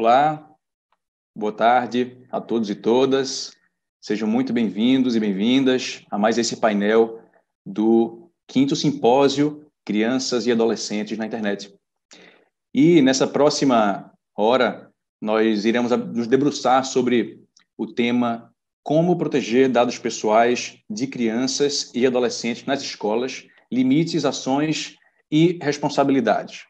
Olá, boa tarde a todos e todas. Sejam muito bem-vindos e bem-vindas a mais esse painel do 5º Simpósio Crianças e Adolescentes na Internet. E nessa próxima hora, nós iremos nos debruçar sobre o tema Como proteger dados pessoais de crianças e adolescentes nas escolas, limites, ações e responsabilidades.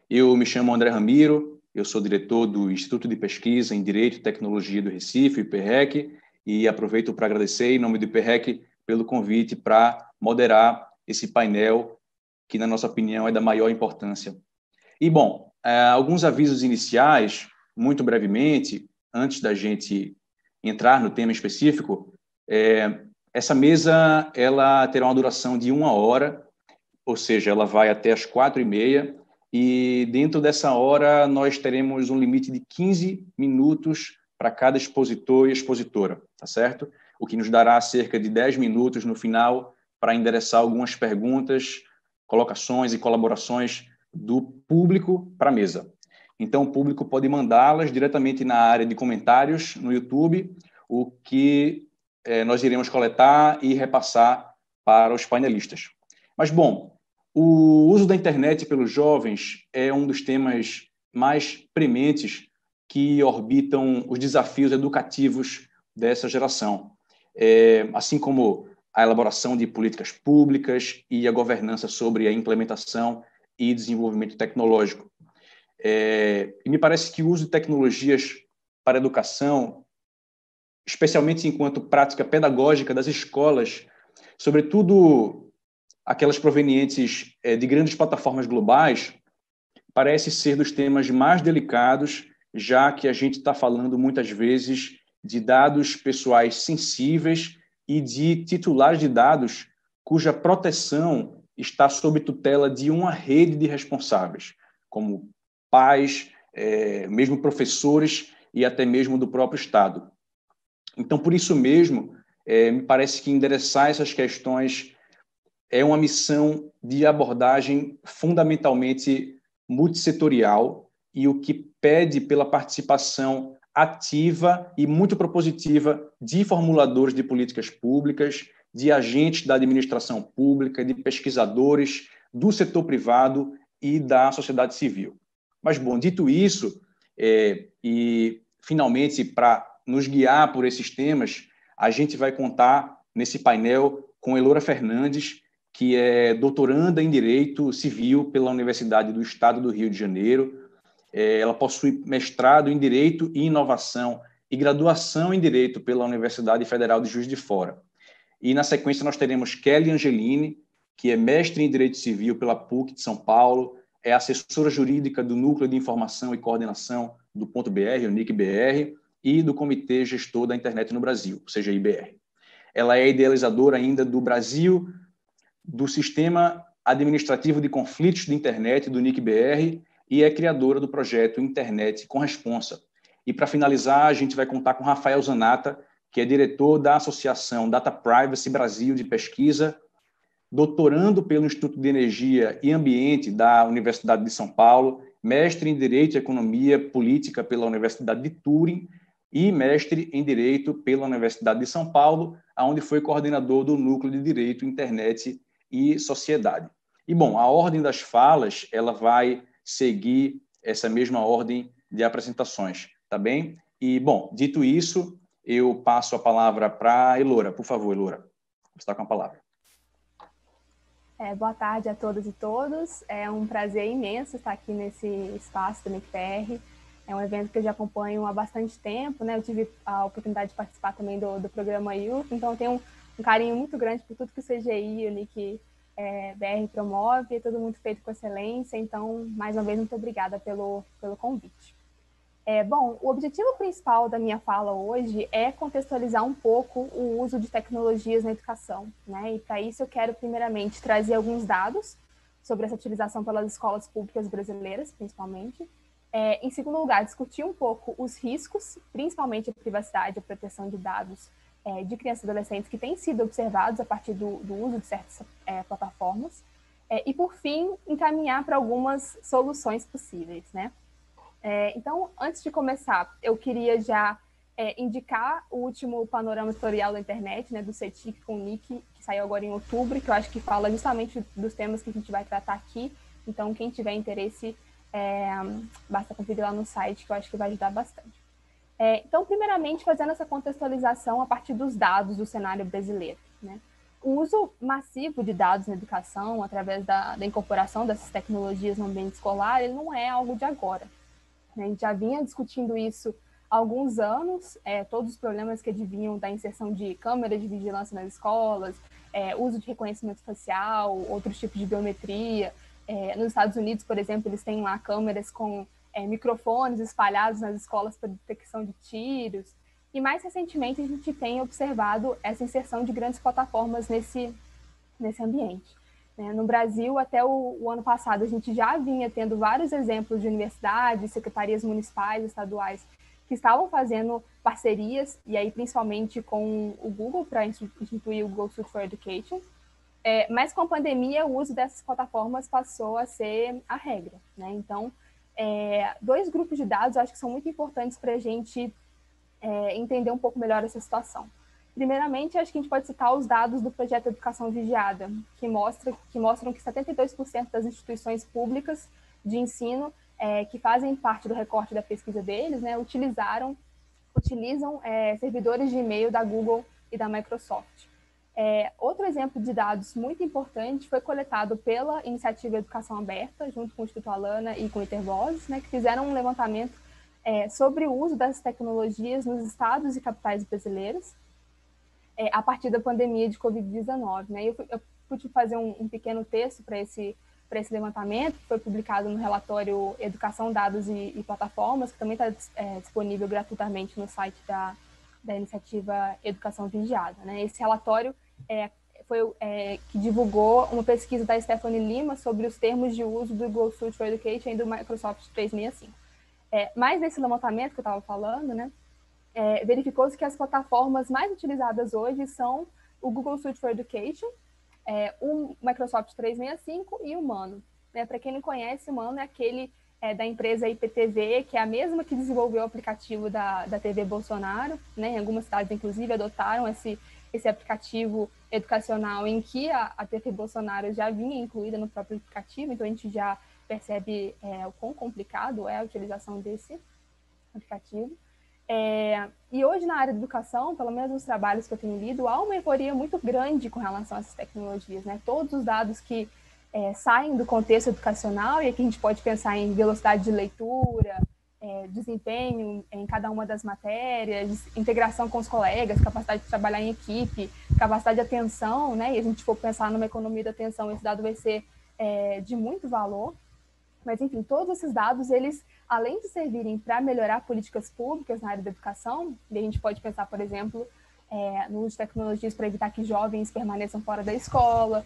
Eu me chamo André Ramiro, eu sou diretor do Instituto de Pesquisa em Direito e Tecnologia do Recife, IPREC, e aproveito para agradecer, em nome do IPREC, pelo convite para moderar esse painel, que, na nossa opinião, é da maior importância. E, bom, alguns avisos iniciais, muito brevemente, antes da gente entrar no tema específico. Essa mesa ela terá uma duração de 1 hora, ou seja, ela vai até as 4h30, e dentro dessa hora nós teremos um limite de 15 minutos para cada expositor e expositora, tá certo? O que nos dará cerca de 10 minutos no final para endereçar algumas perguntas, colocações e colaborações do público para a mesa. Então, o público pode mandá-las diretamente na área de comentários no YouTube, o que nós iremos coletar e repassar para os painelistas. Mas, bom, o uso da internet pelos jovens é um dos temas mais prementes que orbitam os desafios educativos dessa geração, assim como a elaboração de políticas públicas e a governança sobre a implementação e desenvolvimento tecnológico. E me parece que o uso de tecnologias para a educação, especialmente enquanto prática pedagógica das escolas, sobretudo aquelas provenientes de grandes plataformas globais, parece ser dos temas mais delicados, já que a gente está falando muitas vezes de dados pessoais sensíveis e de titulares de dados cuja proteção está sob tutela de uma rede de responsáveis, como pais, mesmo professores e até mesmo do próprio Estado. Então, por isso mesmo, me parece que endereçar essas questões é uma missão de abordagem fundamentalmente multissetorial e o que pede pela participação ativa e muito propositiva de formuladores de políticas públicas, de agentes da administração pública, de pesquisadores do setor privado e da sociedade civil. Mas, bom, dito isso, e finalmente, para nos guiar por esses temas, a gente vai contar nesse painel com Elora Fernandes, que é doutoranda em Direito Civil pela Universidade do Estado do Rio de Janeiro. Ela possui mestrado em Direito e Inovação e graduação em Direito pela Universidade Federal de Juiz de Fora. E, na sequência, nós teremos Kelly Angelini, que é mestre em Direito Civil pela PUC de São Paulo, é assessora jurídica do Núcleo de Informação e Coordenação do Ponto BR, o NIC-BR, e do Comitê Gestor da Internet no Brasil, ou seja, IBR. Ela é idealizadora ainda do Brasil, do Sistema Administrativo de Conflitos de Internet, do NIC-BR, e é criadora do projeto Internet com Responsa. E, para finalizar, a gente vai contar com Rafael Zanata, que é diretor da Associação Data Privacy Brasil de Pesquisa, doutorando pelo Instituto de Energia e Ambiente da Universidade de São Paulo, mestre em Direito e Economia Política pela Universidade de Turim e mestre em Direito pela Universidade de São Paulo, onde foi coordenador do Núcleo de Direito, Internet e Sociedade. E, bom, a ordem das falas, ela vai seguir essa mesma ordem de apresentações, tá bem? E, bom, dito isso, eu passo a palavra para a Elora. Por favor, Elora, você está com a palavra. Boa tarde a todas e todos. É um prazer imenso estar aqui nesse espaço do NIC-BR. É um evento que eu já acompanho há bastante tempo, né? Eu tive a oportunidade de participar também do programa Youth, então eu tenho um carinho muito grande por tudo que o CGI e o NIC-BR promove, é tudo muito feito com excelência, então, mais uma vez, muito obrigada pelo convite. Bom, o objetivo principal da minha fala hoje é contextualizar um pouco o uso de tecnologias na educação, né? E para isso eu quero, primeiramente, trazer alguns dados sobre essa utilização pelas escolas públicas brasileiras, principalmente. Em segundo lugar, discutir um pouco os riscos, principalmente a privacidade e a proteção de dados de crianças e adolescentes que têm sido observados a partir do uso de certas plataformas. E, por fim, encaminhar para algumas soluções possíveis, né? Então, antes de começar, eu queria já indicar o último panorama tutorial da internet, né, do CETIC com o Nick, que saiu agora em outubro, que eu acho que fala justamente dos temas que a gente vai tratar aqui. Então, quem tiver interesse, basta conferir lá no site, que eu acho que vai ajudar bastante. Então, primeiramente, fazendo essa contextualização a partir dos dados do cenário brasileiro, né? O uso massivo de dados na educação, através da incorporação dessas tecnologias no ambiente escolar, ele não é algo de agora. A gente já vinha discutindo isso há alguns anos, todos os problemas que advinham da inserção de câmeras de vigilância nas escolas, uso de reconhecimento facial, outros tipos de biometria. Nos Estados Unidos, por exemplo, eles têm lá câmeras com microfones espalhados nas escolas para detecção de tiros. E mais recentemente a gente tem observado essa inserção de grandes plataformas nesse ambiente. No Brasil, até o ano passado, a gente já vinha tendo vários exemplos de universidades, secretarias municipais, estaduais, que estavam fazendo parcerias, e aí principalmente com o Google, para instituir o Google Suite for Education. Mas com a pandemia, o uso dessas plataformas passou a ser a regra, né? Então, dois grupos de dados eu acho que são muito importantes para a gente entender um pouco melhor essa situação. Primeiramente, acho que a gente pode citar os dados do projeto Educação Vigiada, que mostram que 72% das instituições públicas de ensino que fazem parte do recorte da pesquisa deles, né, utilizam servidores de e-mail da Google e da Microsoft. Outro exemplo de dados muito importante foi coletado pela Iniciativa Educação Aberta, junto com o Instituto Alana e com o Intervoz, né, que fizeram um levantamento sobre o uso dessas tecnologias nos estados e capitais brasileiros a partir da pandemia de Covid-19. Né? Eu pude fazer um pequeno texto para esse levantamento, que foi publicado no relatório Educação, Dados e Plataformas, que também está disponível gratuitamente no site da iniciativa Educação Vigiada. Né? Esse relatório foi que divulgou uma pesquisa da Stephanie Lima sobre os termos de uso do Google Suite for Education e do Microsoft 365. Mas nesse levantamento que eu estava falando, né, verificou-se que as plataformas mais utilizadas hoje são o Google Suite for Education, o Microsoft 365 e o Mano. Para quem não conhece, o Mano é aquele da empresa IPTV, que é a mesma que desenvolveu o aplicativo da TV Bolsonaro, né? Em algumas cidades, inclusive, adotaram esse aplicativo educacional em que a TV Bolsonaro já vinha incluída no próprio aplicativo, então a gente já percebe o quão complicado é a utilização desse aplicativo. E hoje, na área de educação, pelo menos nos trabalhos que eu tenho lido, há uma euforia muito grande com relação a essas tecnologias. Né? Todos os dados que saem do contexto educacional, e aqui a gente pode pensar em velocidade de leitura, desempenho em cada uma das matérias, integração com os colegas, capacidade de trabalhar em equipe, capacidade de atenção, né? E a gente for pensar numa economia da atenção, esse dado vai ser de muito valor. Mas, enfim, todos esses dados, eles, além de servirem para melhorar políticas públicas na área da educação, e a gente pode pensar, por exemplo, no uso de tecnologias para evitar que jovens permaneçam fora da escola,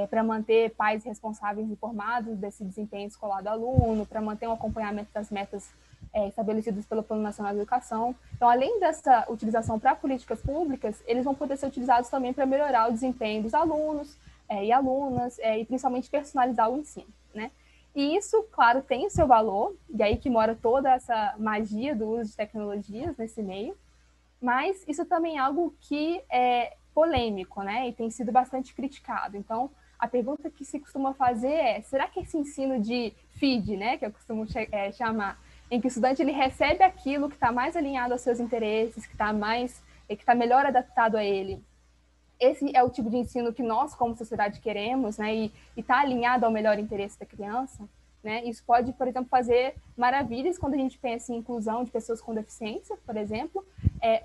para manter pais responsáveis informados desse desempenho escolar do aluno, para manter um acompanhamento das metas estabelecidas pelo Plano Nacional de Educação. Então, além dessa utilização para políticas públicas, eles vão poder ser utilizados também para melhorar o desempenho dos alunos e alunas, e principalmente personalizar o ensino, né? E isso, claro, tem o seu valor, e aí que mora toda essa magia do uso de tecnologias nesse meio, mas isso também é algo que é polêmico, né? E tem sido bastante criticado. Então, a pergunta que se costuma fazer é, será que esse ensino de feed, né, que eu costumo chamar, em que o estudante ele recebe aquilo que está mais alinhado aos seus interesses, que está melhor adaptado a ele, esse é o tipo de ensino que nós, como sociedade, queremos, né, e está alinhado ao melhor interesse da criança, né? Isso pode, por exemplo, fazer maravilhas quando a gente pensa em inclusão de pessoas com deficiência, por exemplo,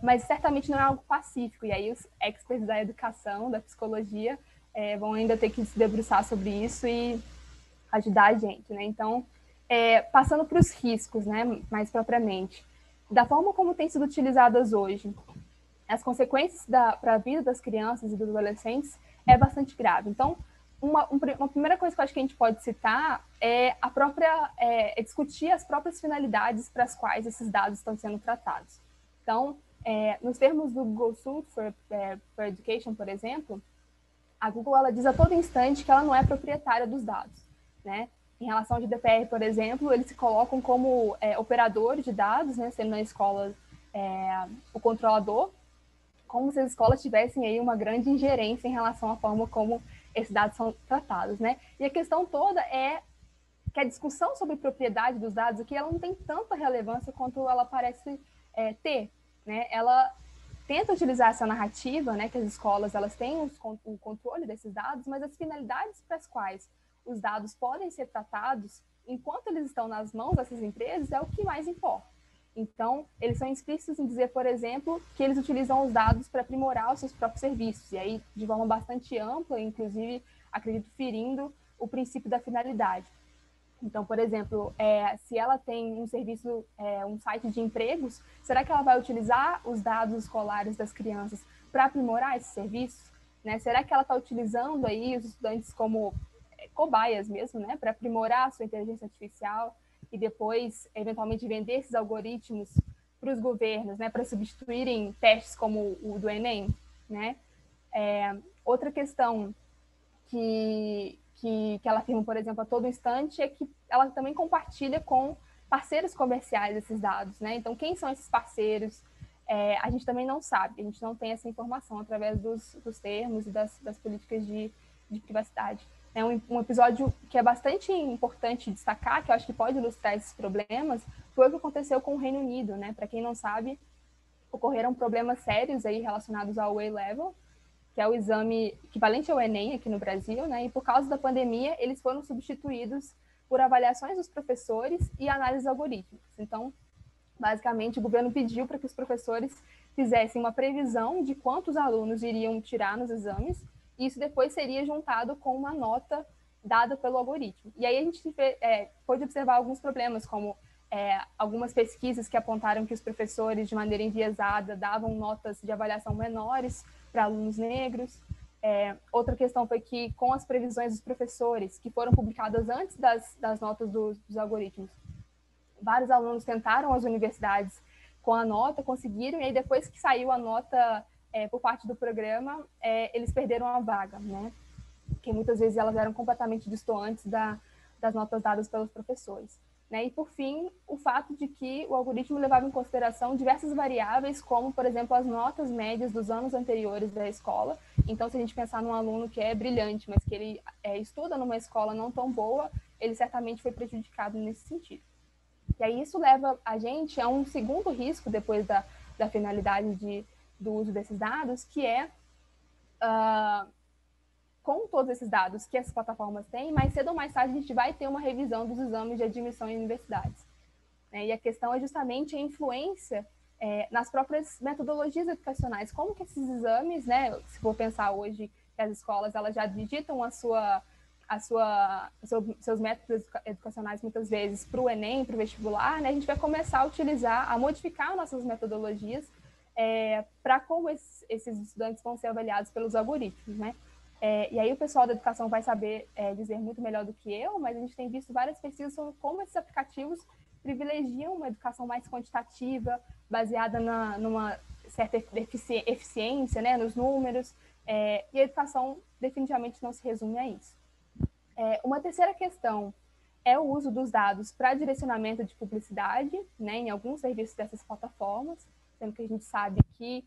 mas certamente não é algo pacífico, e aí os experts da educação, da psicologia, vão ainda ter que se debruçar sobre isso e ajudar a gente, né? Então, passando para os riscos, né, mais propriamente, da forma como têm sido utilizadas hoje, as consequências para a vida das crianças e dos adolescentes é bastante grave. Então, uma primeira coisa que eu acho que a gente pode citar é discutir as próprias finalidades para as quais esses dados estão sendo tratados. Então, nos termos do Google Suite for Education, por exemplo, a Google ela diz a todo instante que ela não é proprietária dos dados, né? Em relação ao GDPR, por exemplo, eles se colocam como operadores de dados, né, sendo na escola o controlador, como se as escolas tivessem aí uma grande ingerência em relação à forma como esses dados são tratados, né? E a questão toda é que a discussão sobre propriedade dos dados aqui, ela não tem tanta relevância quanto ela parece ter, né? Ela tenta utilizar essa narrativa, né, que as escolas elas têm o controle desses dados, mas as finalidades para as quais os dados podem ser tratados enquanto eles estão nas mãos dessas empresas é o que mais importa. Então, eles são explícitos em dizer, por exemplo, que eles utilizam os dados para aprimorar os seus próprios serviços, e aí de forma bastante ampla, inclusive, acredito, ferindo o princípio da finalidade. Então, por exemplo, se ela tem um serviço, um site de empregos, será que ela vai utilizar os dados escolares das crianças para aprimorar esse serviço? Né? Será que ela está utilizando aí os estudantes como cobaias mesmo, né, para aprimorar a sua inteligência artificial e depois, eventualmente, vender esses algoritmos para os governos, né, para substituírem testes como o do Enem? Né? Outra questão que ela afirma, por exemplo, a todo instante, é que ela também compartilha com parceiros comerciais esses dados, né? Então, quem são esses parceiros? A gente também não sabe, a gente não tem essa informação através dos termos e das políticas de privacidade. É um episódio que é bastante importante destacar, que eu acho que pode ilustrar esses problemas, foi o que aconteceu com o Reino Unido, né? Para quem não sabe, ocorreram problemas sérios aí relacionados ao A-Level, que é o exame equivalente ao Enem aqui no Brasil, né? E por causa da pandemia, eles foram substituídos por avaliações dos professores e análises algorítmicas. Então, basicamente, o governo pediu para que os professores fizessem uma previsão de quantos alunos iriam tirar nos exames, e isso depois seria juntado com uma nota dada pelo algoritmo. E aí a gente pôde observar alguns problemas, como algumas pesquisas que apontaram que os professores, de maneira enviesada, davam notas de avaliação menores para alunos negros. Outra questão foi que, com as previsões dos professores, que foram publicadas antes das notas dos algoritmos, vários alunos tentaram as universidades com a nota, conseguiram, e aí depois que saiu a nota por parte do programa, eles perderam a vaga, né? Porque muitas vezes elas eram completamente distantes das notas dadas pelos professores. Né? E, por fim, o fato de que o algoritmo levava em consideração diversas variáveis, como, por exemplo, as notas médias dos anos anteriores da escola. Então, se a gente pensar num aluno que é brilhante, mas que ele estuda numa escola não tão boa, ele certamente foi prejudicado nesse sentido. E aí isso leva a gente a um segundo risco, depois da finalidade do uso desses dados, que é com todos esses dados que essas plataformas têm, mais cedo ou mais tarde a gente vai ter uma revisão dos exames de admissão em universidades. E a questão é justamente a influência nas próprias metodologias educacionais. Como que esses exames, né, se for pensar hoje que as escolas elas já digitam seus métodos educacionais muitas vezes para o Enem, para o vestibular, né, a gente vai começar a modificar nossas metodologias para como esses estudantes vão ser avaliados pelos algoritmos, né? E aí o pessoal da educação vai saber dizer muito melhor do que eu, mas a gente tem visto várias pesquisas sobre como esses aplicativos privilegiam uma educação mais quantitativa, baseada numa certa eficiência, né, nos números, e a educação definitivamente não se resume a isso. Uma terceira questão é o uso dos dados para direcionamento de publicidade, né, em alguns serviços dessas plataformas, sendo que a gente sabe que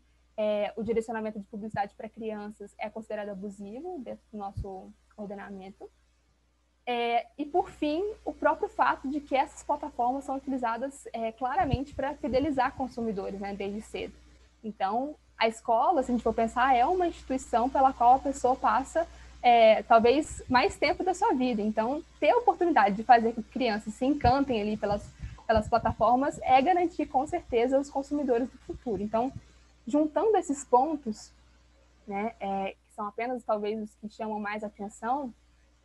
o direcionamento de publicidade para crianças é considerado abusivo dentro do nosso ordenamento. E, por fim, o próprio fato de que essas plataformas são utilizadas claramente para fidelizar consumidores, né, desde cedo. Então, a escola, se a gente for pensar, é uma instituição pela qual a pessoa passa talvez mais tempo da sua vida. Então, ter a oportunidade de fazer com que crianças se encantem ali pelas plataformas é garantir, com certeza, os consumidores do futuro. Então, juntando esses pontos, né, que são apenas talvez os que chamam mais atenção,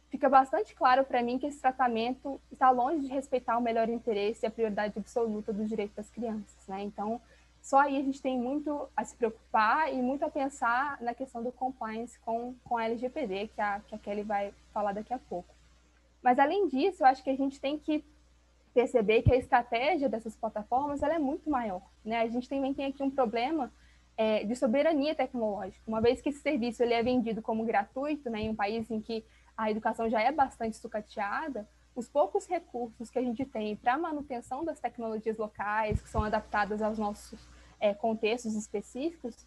fica bastante claro para mim que esse tratamento está longe de respeitar o melhor interesse e a prioridade absoluta dos direitos das crianças, né? Então, só aí a gente tem muito a se preocupar e muito a pensar na questão do compliance com a LGPD, que a Kelly vai falar daqui a pouco. Mas, além disso, eu acho que a gente tem que perceber que a estratégia dessas plataformas ela é muito maior, né? A gente também tem aqui um problema de soberania tecnológica, uma vez que esse serviço ele é vendido como gratuito, né, em um país em que a educação já é bastante sucateada, os poucos recursos que a gente tem para a manutenção das tecnologias locais, que são adaptadas aos nossos contextos específicos,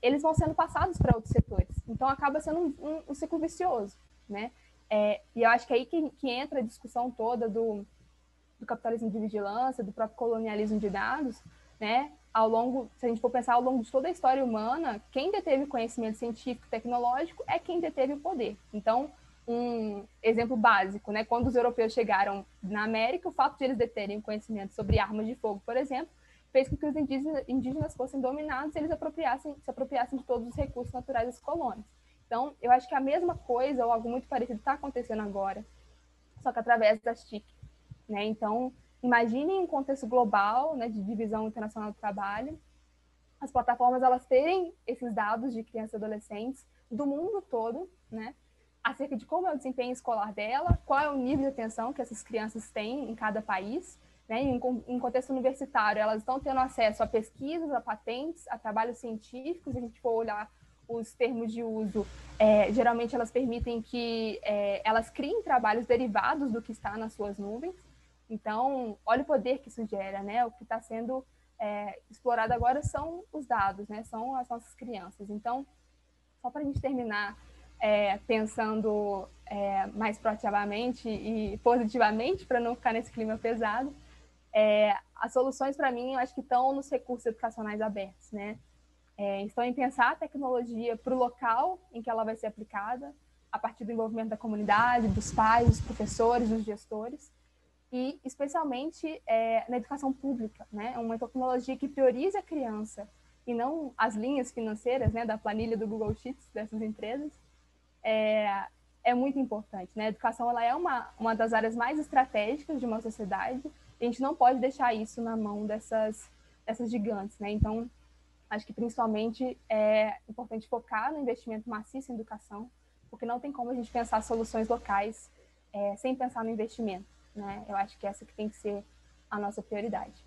eles vão sendo passados para outros setores. Então, acaba sendo um ciclo vicioso, né? E eu acho que é aí que entra a discussão toda do capitalismo de vigilância, do próprio colonialismo de dados, né? Se a gente for pensar ao longo de toda a história humana, quem deteve conhecimento científico e tecnológico é quem deteve o poder. Então, um exemplo básico, né? Quando os europeus chegaram na América, o fato de eles deterem conhecimento sobre armas de fogo, por exemplo, fez com que os indígenas fossem dominados e eles se apropriassem de todos os recursos naturais das colônias. Então, eu acho que a mesma coisa, ou algo muito parecido, está acontecendo agora, só que através das TIC. Né? Então, imaginem um contexto global, né, de divisão internacional do trabalho, as plataformas elas terem esses dados de crianças e adolescentes do mundo todo, né, acerca de como é o desempenho escolar dela, qual é o nível de atenção que essas crianças têm em cada país. Né? Em contexto universitário, elas estão tendo acesso a pesquisas, a patentes, a trabalhos científicos. Se a gente for olhar os termos de uso, geralmente elas permitem que elas criem trabalhos derivados do que está nas suas nuvens. Então, olha o poder que isso gera, né? O que está sendo explorado agora são os dados, né? São as nossas crianças. Então, só para a gente terminar pensando mais proativamente e positivamente, para não ficar nesse clima pesado, as soluções, para mim, eu acho que estão nos recursos educacionais abertos, né? Estão em pensar a tecnologia para o local em que ela vai ser aplicada, a partir do envolvimento da comunidade, dos pais, dos professores, dos gestores, e especialmente na educação pública, né? Uma tecnologia que priorize a criança e não as linhas financeiras, né, da planilha do Google Sheets dessas empresas, é muito importante, né? A educação ela é uma das áreas mais estratégicas de uma sociedade, e a gente não pode deixar isso na mão dessas gigantes, né? Então, acho que principalmente é importante focar no investimento maciço em educação, porque não tem como a gente pensar soluções locais sem pensar no investimento, né? Eu acho que essa que tem que ser a nossa prioridade.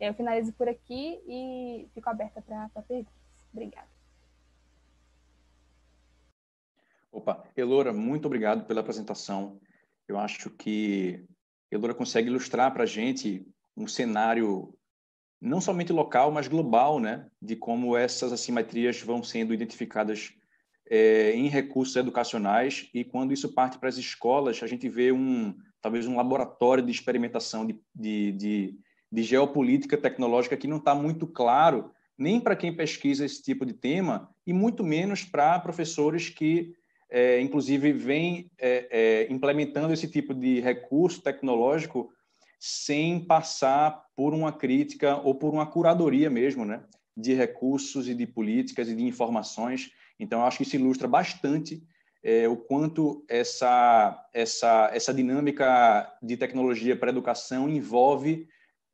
Eu finalizo por aqui e fico aberta para perguntas. Obrigada. Opa, Elora, muito obrigado pela apresentação. Eu acho que Elora consegue ilustrar para a gente um cenário não somente local, mas global, né, de como essas assimetrias vão sendo identificadas em recursos educacionais, e quando isso parte para as escolas, a gente vê talvez um laboratório de experimentação de geopolítica tecnológica que não está muito claro nem para quem pesquisa esse tipo de tema, e muito menos para professores que, inclusive, vêm implementando esse tipo de recurso tecnológico sem passar por uma crítica ou por uma curadoria mesmo, né, de recursos e de políticas e de informações. Então, eu acho que isso ilustra bastante o quanto essa dinâmica de tecnologia para a educação envolve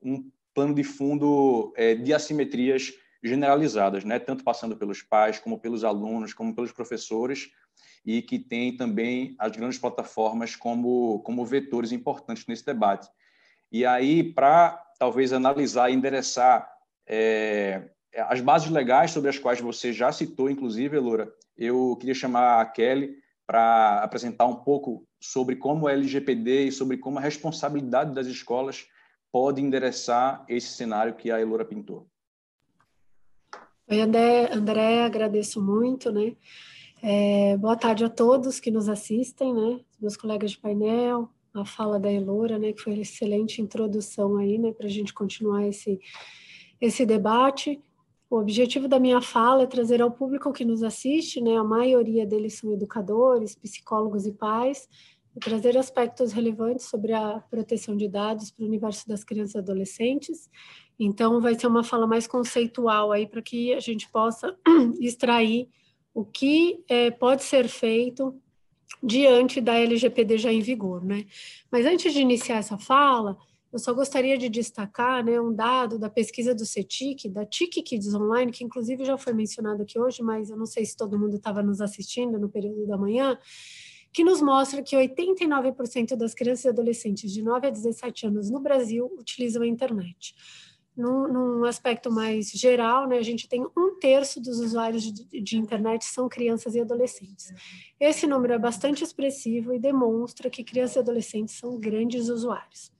um plano de fundo de assimetrias generalizadas, né, tanto passando pelos pais, como pelos alunos, como pelos professores, e que tem também as grandes plataformas como vetores importantes nesse debate. E aí, para talvez analisar e endereçar as bases legais sobre as quais você já citou, inclusive, Elora, eu queria chamar a Kelly para apresentar um pouco sobre como a LGPD e sobre como a responsabilidade das escolas pode endereçar esse cenário que a Elora pintou. Oi, André, agradeço muito, né? Boa tarde a todos que nos assistem, né? Meus colegas de painel, a fala da Elora, né? Que foi uma excelente introdução aí, né? Para a gente continuar esse debate. O objetivo da minha fala é trazer ao público que nos assiste, né? A maioria deles são educadores, psicólogos e pais, e trazer aspectos relevantes sobre a proteção de dados para o universo das crianças e adolescentes. Então, vai ser uma fala mais conceitual aí para que a gente possa extrair o que pode ser feito diante da LGPD já em vigor, né? Mas antes de iniciar essa fala, eu só gostaria de destacar, né, um dado da pesquisa do CETIC, da TIC Kids Online, que inclusive já foi mencionado aqui hoje, mas eu não sei se todo mundo estava nos assistindo no período da manhã, que nos mostra que 89% das crianças e adolescentes de 9 a 17 anos no Brasil utilizam a internet. num aspecto mais geral, né, a gente tem 1/3 dos usuários de internet são crianças e adolescentes. Esse número é bastante expressivo e demonstra que crianças e adolescentes são grandes usuários.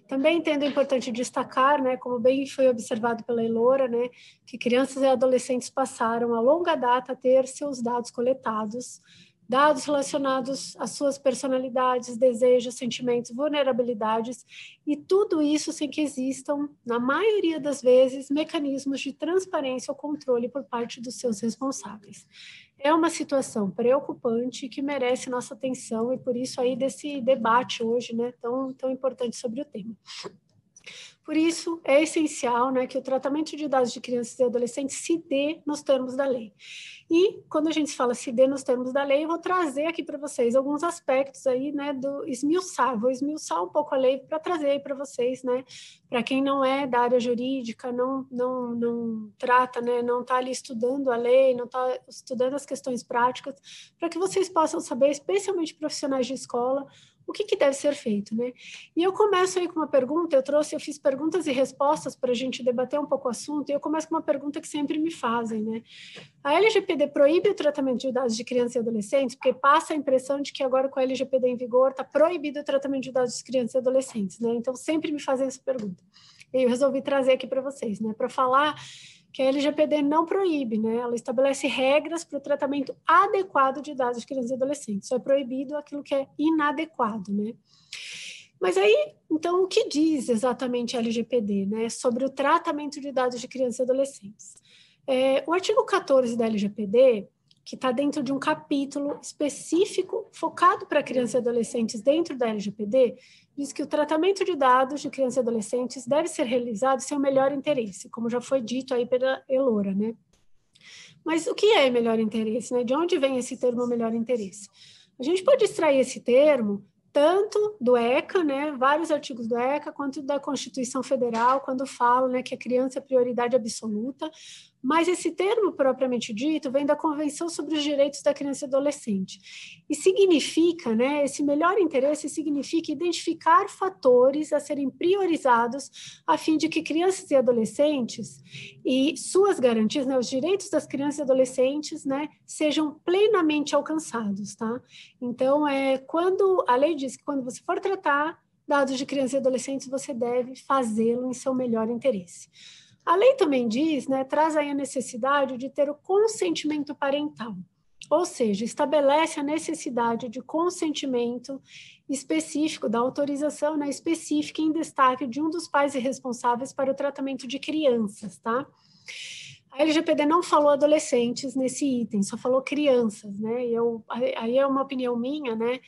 Também entendo importante destacar, né, como bem foi observado pela Elora, né, que crianças e adolescentes passaram a longa data a ter seus dados coletados, dados relacionados às suas personalidades, desejos, sentimentos, vulnerabilidades, e tudo isso sem que existam, na maioria das vezes, mecanismos de transparência ou controle por parte dos seus responsáveis. É uma situação preocupante que merece nossa atenção e por isso aí desse debate hoje, né, tão importante sobre o tema. Por isso, é essencial, né, que o tratamento de dados de crianças e adolescentes se dê nos termos da lei. E, quando a gente fala se dê nos termos da lei, eu vou trazer aqui para vocês alguns aspectos aí, né, vou esmiuçar um pouco a lei para trazer aí para vocês, né, para quem não é da área jurídica, não trata, né, não está ali estudando a lei, não está estudando as questões práticas, para que vocês possam saber, especialmente profissionais de escola, o que deve ser feito, né? E eu começo aí com uma pergunta, eu fiz perguntas e respostas para a gente debater um pouco o assunto, e eu começo com uma pergunta que sempre me fazem, né? A LGPD proíbe o tratamento de dados de crianças e adolescentes, porque passa a impressão de que agora com a LGPD em vigor está proibido o tratamento de dados de crianças e adolescentes, né? Então sempre me fazem essa pergunta. E eu resolvi trazer aqui para vocês, né? Para falar que a LGPD não proíbe, né? Ela estabelece regras para o tratamento adequado de dados de crianças e adolescentes. Só é proibido aquilo que é inadequado, né? Mas aí, então, o que diz exatamente a LGPD, né, sobre o tratamento de dados de crianças e adolescentes? O artigo 14 da LGPD, que está dentro de um capítulo específico focado para crianças e adolescentes dentro da LGPD, diz que o tratamento de dados de crianças e adolescentes deve ser realizado em seu melhor interesse, como já foi dito aí pela Elora, né? Mas o que é melhor interesse, né? De onde vem esse termo melhor interesse? A gente pode extrair esse termo tanto do ECA, né, vários artigos do ECA, quanto da Constituição Federal, quando falam, né, que a criança é prioridade absoluta, mas esse termo propriamente dito vem da Convenção sobre os Direitos da Criança e Adolescente. E significa, né, esse melhor interesse significa identificar fatores a serem priorizados a fim de que crianças e adolescentes e suas garantias, né, os direitos das crianças e adolescentes, né, sejam plenamente alcançados, tá? Então, quando a lei diz que quando você for tratar dados de crianças e adolescentes, você deve fazê-lo em seu melhor interesse. A lei também diz, né, traz aí a necessidade de ter o consentimento parental, ou seja, estabelece a necessidade de consentimento específico, da autorização, né, específica em destaque de um dos pais responsáveis para o tratamento de crianças, tá? A LGPD não falou adolescentes nesse item, só falou crianças, né? Aí é uma opinião minha, né,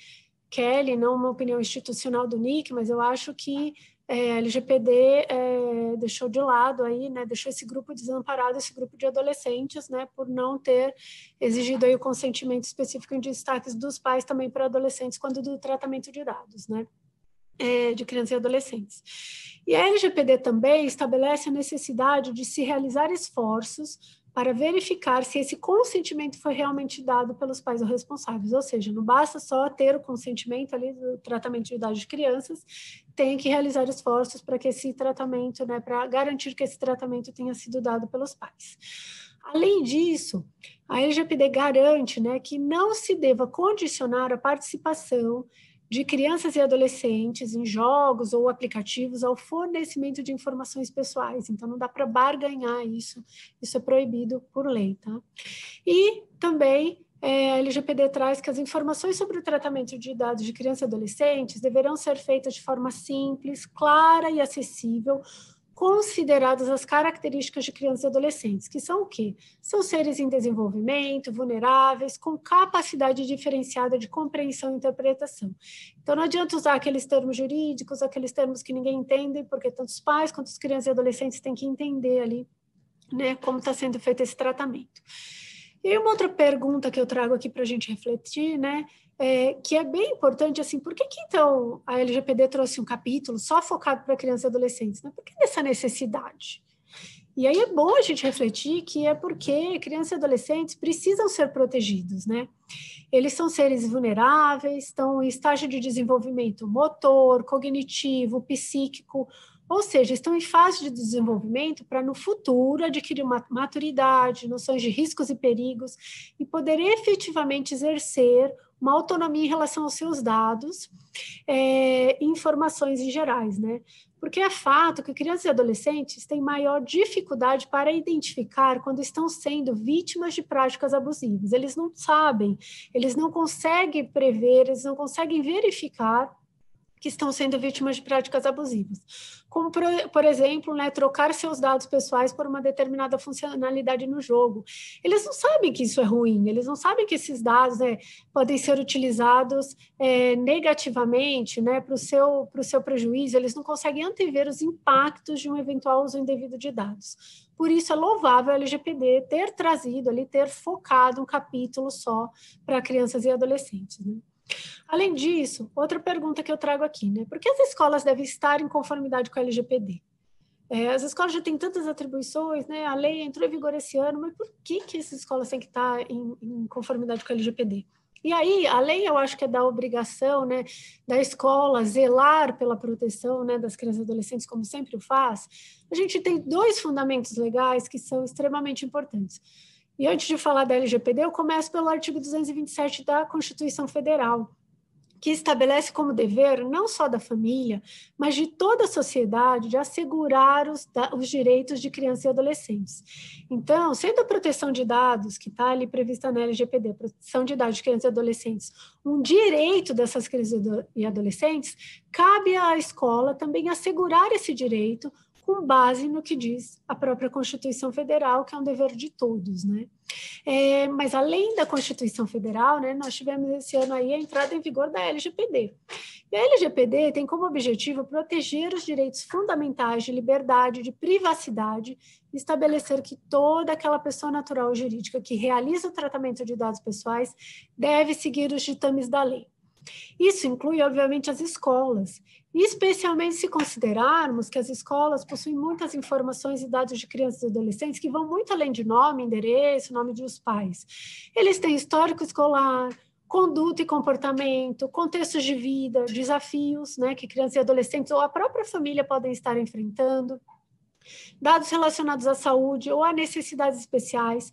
Kelly, não uma opinião institucional do NIC, mas eu acho que a LGPD deixou de lado aí, né, deixou esse grupo desamparado, esse grupo de adolescentes, né, por não ter exigido aí o consentimento específico em destaques dos pais também para adolescentes quando do tratamento de dados, né, de crianças e adolescentes. E a LGPD também estabelece a necessidade de se realizar esforços para verificar se esse consentimento foi realmente dado pelos pais ou responsáveis, ou seja, não basta só ter o consentimento ali do tratamento de dados de crianças, tem que realizar esforços para que esse tratamento, né, para garantir que esse tratamento tenha sido dado pelos pais. Além disso, a LGPD garante, né, que não se deva condicionar a participação de crianças e adolescentes em jogos ou aplicativos ao fornecimento de informações pessoais. Então, não dá para barganhar isso é proibido por lei, tá? E também a LGPD traz que as informações sobre o tratamento de dados de crianças e adolescentes deverão ser feitas de forma simples, clara e acessível, consideradas as características de crianças e adolescentes, que são o quê? São seres em desenvolvimento, vulneráveis, com capacidade diferenciada de compreensão e interpretação. Então, não adianta usar aqueles termos jurídicos, aqueles termos que ninguém entende, porque tanto os pais quanto as crianças e adolescentes têm que entender ali, né, como está sendo feito esse tratamento. E uma outra pergunta que eu trago aqui para a gente refletir, né, que é bem importante, assim, por que então a LGPD trouxe um capítulo só focado para crianças e adolescentes? Né? Por que dessa necessidade? E aí é bom a gente refletir que é porque crianças e adolescentes precisam ser protegidos, né? Eles são seres vulneráveis, estão em estágio de desenvolvimento motor, cognitivo, psíquico, Ou seja, estão em fase de desenvolvimento para, no futuro, adquirir uma maturidade, noções de riscos e perigos e poder efetivamente exercer uma autonomia em relação aos seus dados e informações em gerais, né? Porque é fato que crianças e adolescentes têm maior dificuldade para identificar quando estão sendo vítimas de práticas abusivas. Eles não sabem, eles não conseguem prever, eles não conseguem verificar que estão sendo vítimas de práticas abusivas. Como, por exemplo, né, trocar seus dados pessoais por uma determinada funcionalidade no jogo. Eles não sabem que isso é ruim, eles não sabem que esses dados podem ser utilizados negativamente, né, para o seu prejuízo, eles não conseguem antever os impactos de um eventual uso indevido de dados. Por isso é louvável a LGPD ter trazido ali, ter focado um capítulo só para crianças e adolescentes, né? Além disso, outra pergunta que eu trago aqui, né? Por que as escolas devem estar em conformidade com a LGPD? As escolas já têm tantas atribuições, né? A lei entrou em vigor esse ano, mas por que essas escolas têm que estar em conformidade com a LGPD? E aí, a lei, eu acho que é da obrigação, né, da escola zelar pela proteção, né, das crianças e adolescentes, como sempre o faz. A gente tem 2 fundamentos legais que são extremamente importantes. E antes de falar da LGPD, eu começo pelo artigo 227 da Constituição Federal, que estabelece como dever, não só da família, mas de toda a sociedade, de assegurar os direitos de crianças e adolescentes. Então, sendo a proteção de dados, que está ali prevista na LGPD, proteção de dados de crianças e adolescentes, um direito dessas crianças e adolescentes, cabe à escola também assegurar esse direito com base no que diz a própria Constituição Federal, que é um dever de todos, né? Mas além da Constituição Federal, né, nós tivemos esse ano aí a entrada em vigor da LGPD. E a LGPD tem como objetivo proteger os direitos fundamentais de liberdade, de privacidade, e estabelecer que toda aquela pessoa natural ou jurídica que realiza o tratamento de dados pessoais deve seguir os ditames da lei. Isso inclui, obviamente, as escolas, especialmente se considerarmos que as escolas possuem muitas informações e dados de crianças e adolescentes que vão muito além de nome, endereço, nome dos pais. Eles têm histórico escolar, conduta e comportamento, contextos de vida, desafios, né, que crianças e adolescentes ou a própria família podem estar enfrentando, dados relacionados à saúde ou a necessidades especiais,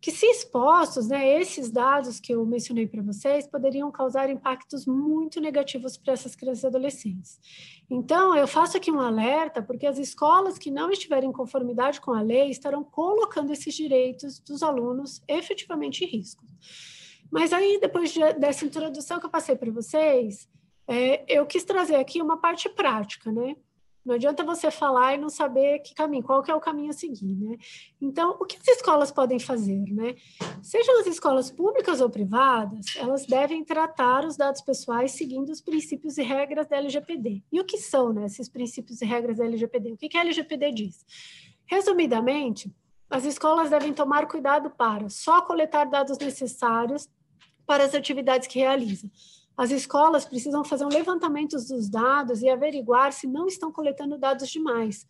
que se expostos, né, esses dados que eu mencionei para vocês poderiam causar impactos muito negativos para essas crianças e adolescentes. Então, eu faço aqui um alerta, porque as escolas que não estiverem em conformidade com a lei estarão colocando esses direitos dos alunos efetivamente em risco. Mas aí, depois dessa introdução que eu passei para vocês, eu quis trazer aqui uma parte prática, né? Não adianta você falar e não saber que caminho, qual que é o caminho a seguir, né? Então, o que as escolas podem fazer, né? Sejam as escolas públicas ou privadas, elas devem tratar os dados pessoais seguindo os princípios e regras da LGPD. E o que são, né, esses princípios e regras da LGPD? O que a LGPD diz? Resumidamente, as escolas devem tomar cuidado para só coletar dados necessários para as atividades que realizam. As escolas precisam fazer um levantamento dos dados e averiguar se não estão coletando dados demais.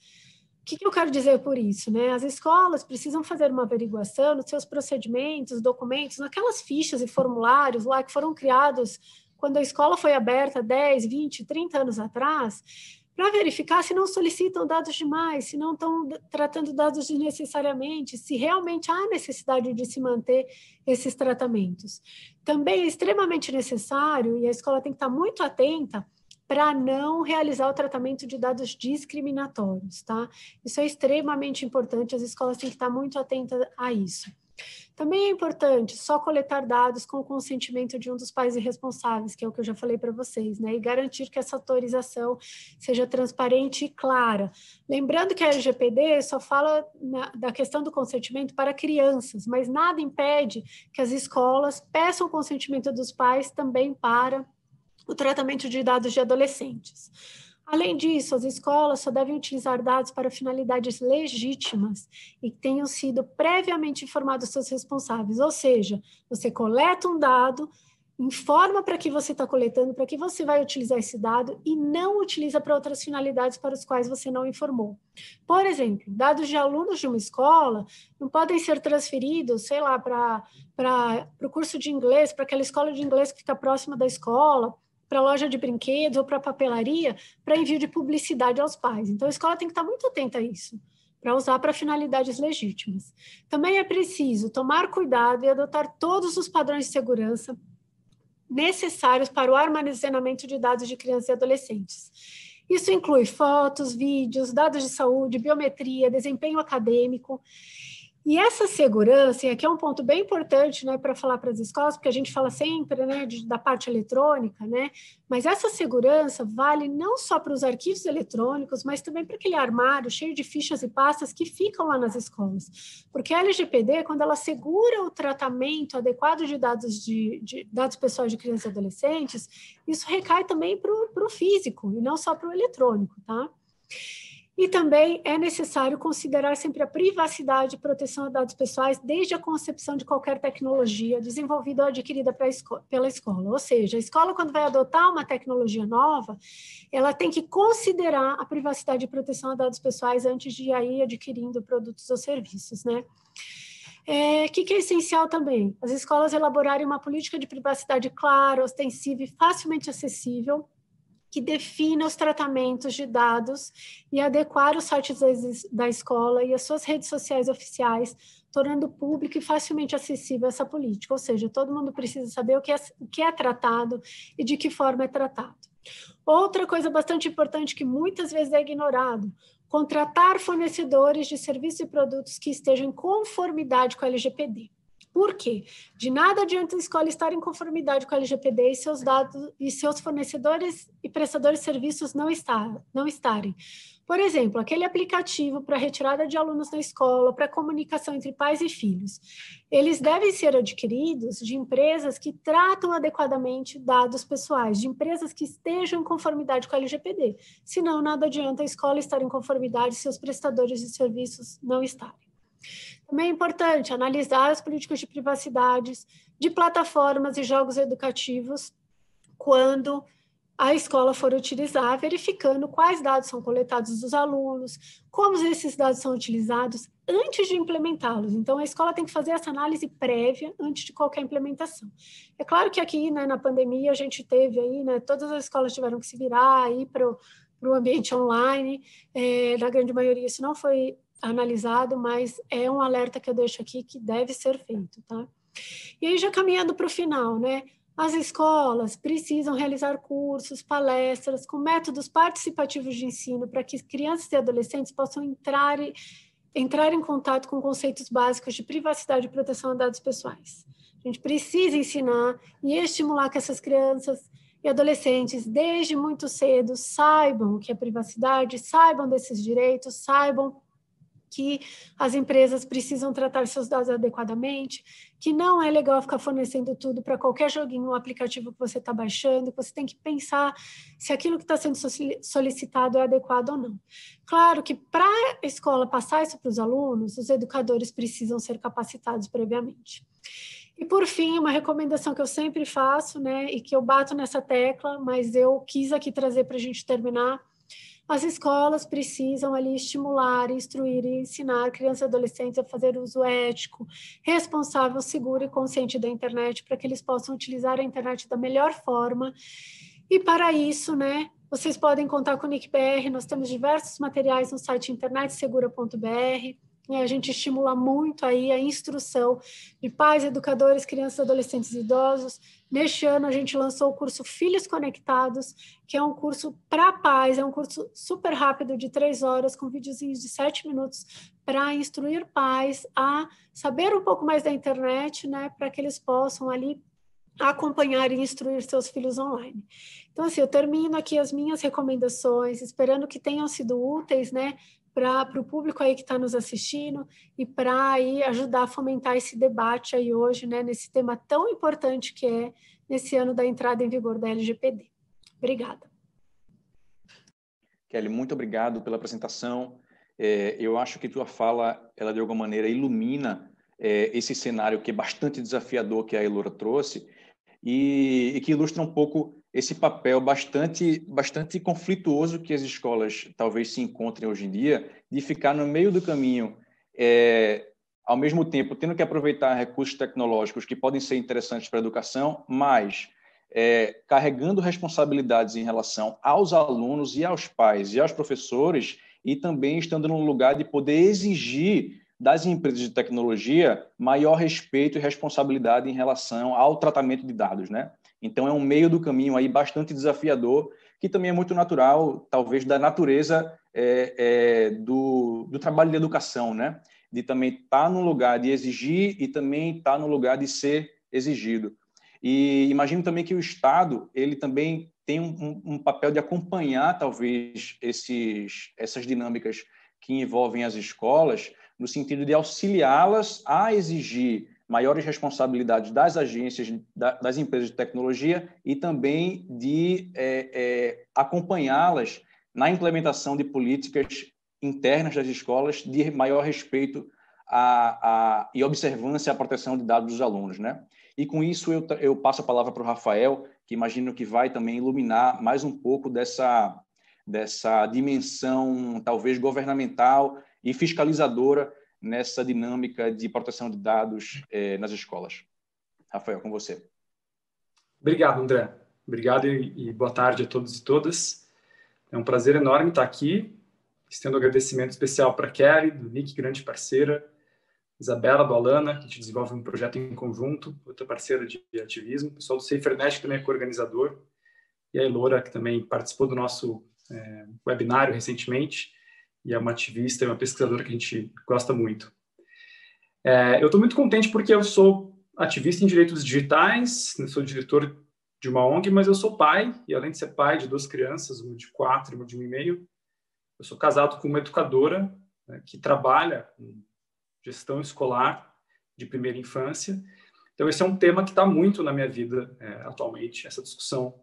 O que eu quero dizer por isso, né? As escolas precisam fazer uma averiguação nos seus procedimentos, documentos, naquelas fichas e formulários lá que foram criados quando a escola foi aberta 10, 20, 30 anos atrás, para verificar se não solicitam dados demais, se não estão tratando dados desnecessariamente, se realmente há necessidade de se manter esses tratamentos. Também é extremamente necessário, e a escola tem que estar muito atenta, para não realizar o tratamento de dados discriminatórios, tá? Isso é extremamente importante, as escolas têm que estar muito atentas a isso. Também é importante só coletar dados com o consentimento de um dos pais responsáveis, que é o que eu já falei para vocês, né? E garantir que essa autorização seja transparente e clara. Lembrando que a LGPD só fala da questão do consentimento para crianças, mas nada impede que as escolas peçam o consentimento dos pais também para o tratamento de dados de adolescentes. Além disso, as escolas só devem utilizar dados para finalidades legítimas e que tenham sido previamente informados seus responsáveis. Ou seja, você coleta um dado, informa para que você está coletando, para que você vai utilizar esse dado e não utiliza para outras finalidades para as quais você não informou. Por exemplo, dados de alunos de uma escola não podem ser transferidos, sei lá, para o curso de inglês, para aquela escola de inglês que fica próxima da escola, para loja de brinquedos ou para papelaria para envio de publicidade aos pais. Então, a escola tem que estar muito atenta a isso, para usar para finalidades legítimas. Também é preciso tomar cuidado e adotar todos os padrões de segurança necessários para o armazenamento de dados de crianças e adolescentes. Isso inclui fotos, vídeos, dados de saúde, biometria, desempenho acadêmico. E essa segurança, e aqui é um ponto bem importante, né, para falar para as escolas, porque a gente fala sempre, né, da parte eletrônica, né, mas essa segurança vale não só para os arquivos eletrônicos, mas também para aquele armário cheio de fichas e pastas que ficam lá nas escolas. Porque a LGPD, quando ela segura o tratamento adequado de dados pessoais de crianças e adolescentes, isso recai também para o físico, e não só para o eletrônico, tá? E também é necessário considerar sempre a privacidade e proteção de dados pessoais desde a concepção de qualquer tecnologia desenvolvida ou adquirida pela escola. Ou seja, a escola, quando vai adotar uma tecnologia nova, ela tem que considerar a privacidade e proteção de dados pessoais antes de ir adquirindo produtos ou serviços, né? Que é essencial também? As escolas elaborarem uma política de privacidade clara, ostensiva e facilmente acessível, que defina os tratamentos de dados e adequar os sites da escola e as suas redes sociais oficiais, tornando público e facilmente acessível essa política. Ou seja, todo mundo precisa saber o que é tratado e de que forma é tratado. Outra coisa bastante importante que muitas vezes é ignorado: contratar fornecedores de serviços e produtos que estejam em conformidade com a LGPD. Por quê? De nada adianta a escola estar em conformidade com a LGPD e seus dados e seus fornecedores e prestadores de serviços não estarem. Por exemplo, aquele aplicativo para retirada de alunos na escola, para comunicação entre pais e filhos, eles devem ser adquiridos de empresas que tratam adequadamente dados pessoais, de empresas que estejam em conformidade com a LGPD. Senão, nada adianta a escola estar em conformidade e seus prestadores de serviços não estarem. Também é importante analisar as políticas de privacidade de plataformas e jogos educativos quando a escola for utilizar, verificando quais dados são coletados dos alunos, como esses dados são utilizados antes de implementá-los. Então, a escola tem que fazer essa análise prévia antes de qualquer implementação. É claro que aqui, né, na pandemia, a gente teve aí, né, todas as escolas tiveram que se virar aí para o ambiente online, na grande maioria isso não foi analisado, mas é um alerta que eu deixo aqui que deve ser feito, tá? E aí, já caminhando para o final, né? As escolas precisam realizar cursos, palestras com métodos participativos de ensino para que crianças e adolescentes possam entrar em contato com conceitos básicos de privacidade e proteção de dados pessoais. A gente precisa ensinar e estimular que essas crianças e adolescentes, desde muito cedo, saibam o que é privacidade, saibam desses direitos, saibam que as empresas precisam tratar seus dados adequadamente, que não é legal ficar fornecendo tudo para qualquer joguinho ou aplicativo que você está baixando, que você tem que pensar se aquilo que está sendo solicitado é adequado ou não. Claro que para a escola passar isso para os alunos, os educadores precisam ser capacitados previamente. E, por fim, uma recomendação que eu sempre faço, né, e que eu bato nessa tecla, mas eu quis aqui trazer para a gente terminar: as escolas precisam ali estimular, instruir e ensinar crianças e adolescentes a fazer uso ético, responsável, seguro e consciente da internet, para que eles possam utilizar a internet da melhor forma. E para isso, né, vocês podem contar com o NICBR, nós temos diversos materiais no site internetsegura.br. A gente estimula muito aí a instrução de pais, educadores, crianças, adolescentes e idosos. Neste ano, a gente lançou o curso Filhos Conectados, que é um curso para pais, é um curso super rápido de 3 horas, com videozinhos de 7 minutos, para instruir pais a saber um pouco mais da internet, né, para que eles possam ali acompanhar e instruir seus filhos online. Então, assim, eu termino aqui as minhas recomendações, esperando que tenham sido úteis, né, para o público aí que está nos assistindo e para aí ajudar a fomentar esse debate aí hoje, né, nesse tema tão importante que é nesse ano da entrada em vigor da LGPD. Obrigada. Kelly, muito obrigado pela apresentação. Eu acho que tua fala, ela de alguma maneira ilumina esse cenário que é bastante desafiador que a Elora trouxe e que ilustra um pouco esse papel bastante conflituoso que as escolas talvez se encontrem hoje em dia, de ficar no meio do caminho, ao mesmo tempo tendo que aproveitar recursos tecnológicos que podem ser interessantes para a educação, mas carregando responsabilidades em relação aos alunos e aos pais e aos professores, e também estando num lugar de poder exigir das empresas de tecnologia maior respeito e responsabilidade em relação ao tratamento de dados, né? Então, é um meio do caminho aí bastante desafiador, que também é muito natural, talvez, da natureza do trabalho de educação, né? De também estar no lugar de exigir e também estar no lugar de ser exigido. E imagino também que o Estado, ele também tem um papel de acompanhar, talvez, essas dinâmicas que envolvem as escolas, no sentido de auxiliá-las a exigir maiores responsabilidades das agências, das empresas de tecnologia, e também de acompanhá-las na implementação de políticas internas das escolas de maior respeito e observância à proteção de dados dos alunos, né? E com isso eu passo a palavra para o Rafael, que imagino que vai também iluminar mais um pouco dessa dimensão, talvez, governamental e fiscalizadora nessa dinâmica de proteção de dados nas escolas. Rafael, com você. Obrigado, André. Obrigado e boa tarde a todos e todas. É um prazer enorme estar aqui. Estendo um agradecimento especial para a Kelly, do Nick, grande parceira, Isabela, do Alana, que a gente desenvolve um projeto em conjunto, outra parceira de ativismo, o pessoal do SaferNet, que também é coorganizador, e a Elora, que também participou do nosso webinário recentemente, e é uma ativista e uma pesquisadora que a gente gosta muito. Eu estou muito contente porque eu sou ativista em direitos digitais, sou diretor de uma ONG, mas eu sou pai, e além de ser pai de 2 crianças, uma de 4 e uma de 1,5, eu sou casado com uma educadora, né, que trabalha com gestão escolar de primeira infância. Então, esse é um tema que está muito na minha vida atualmente, essa discussão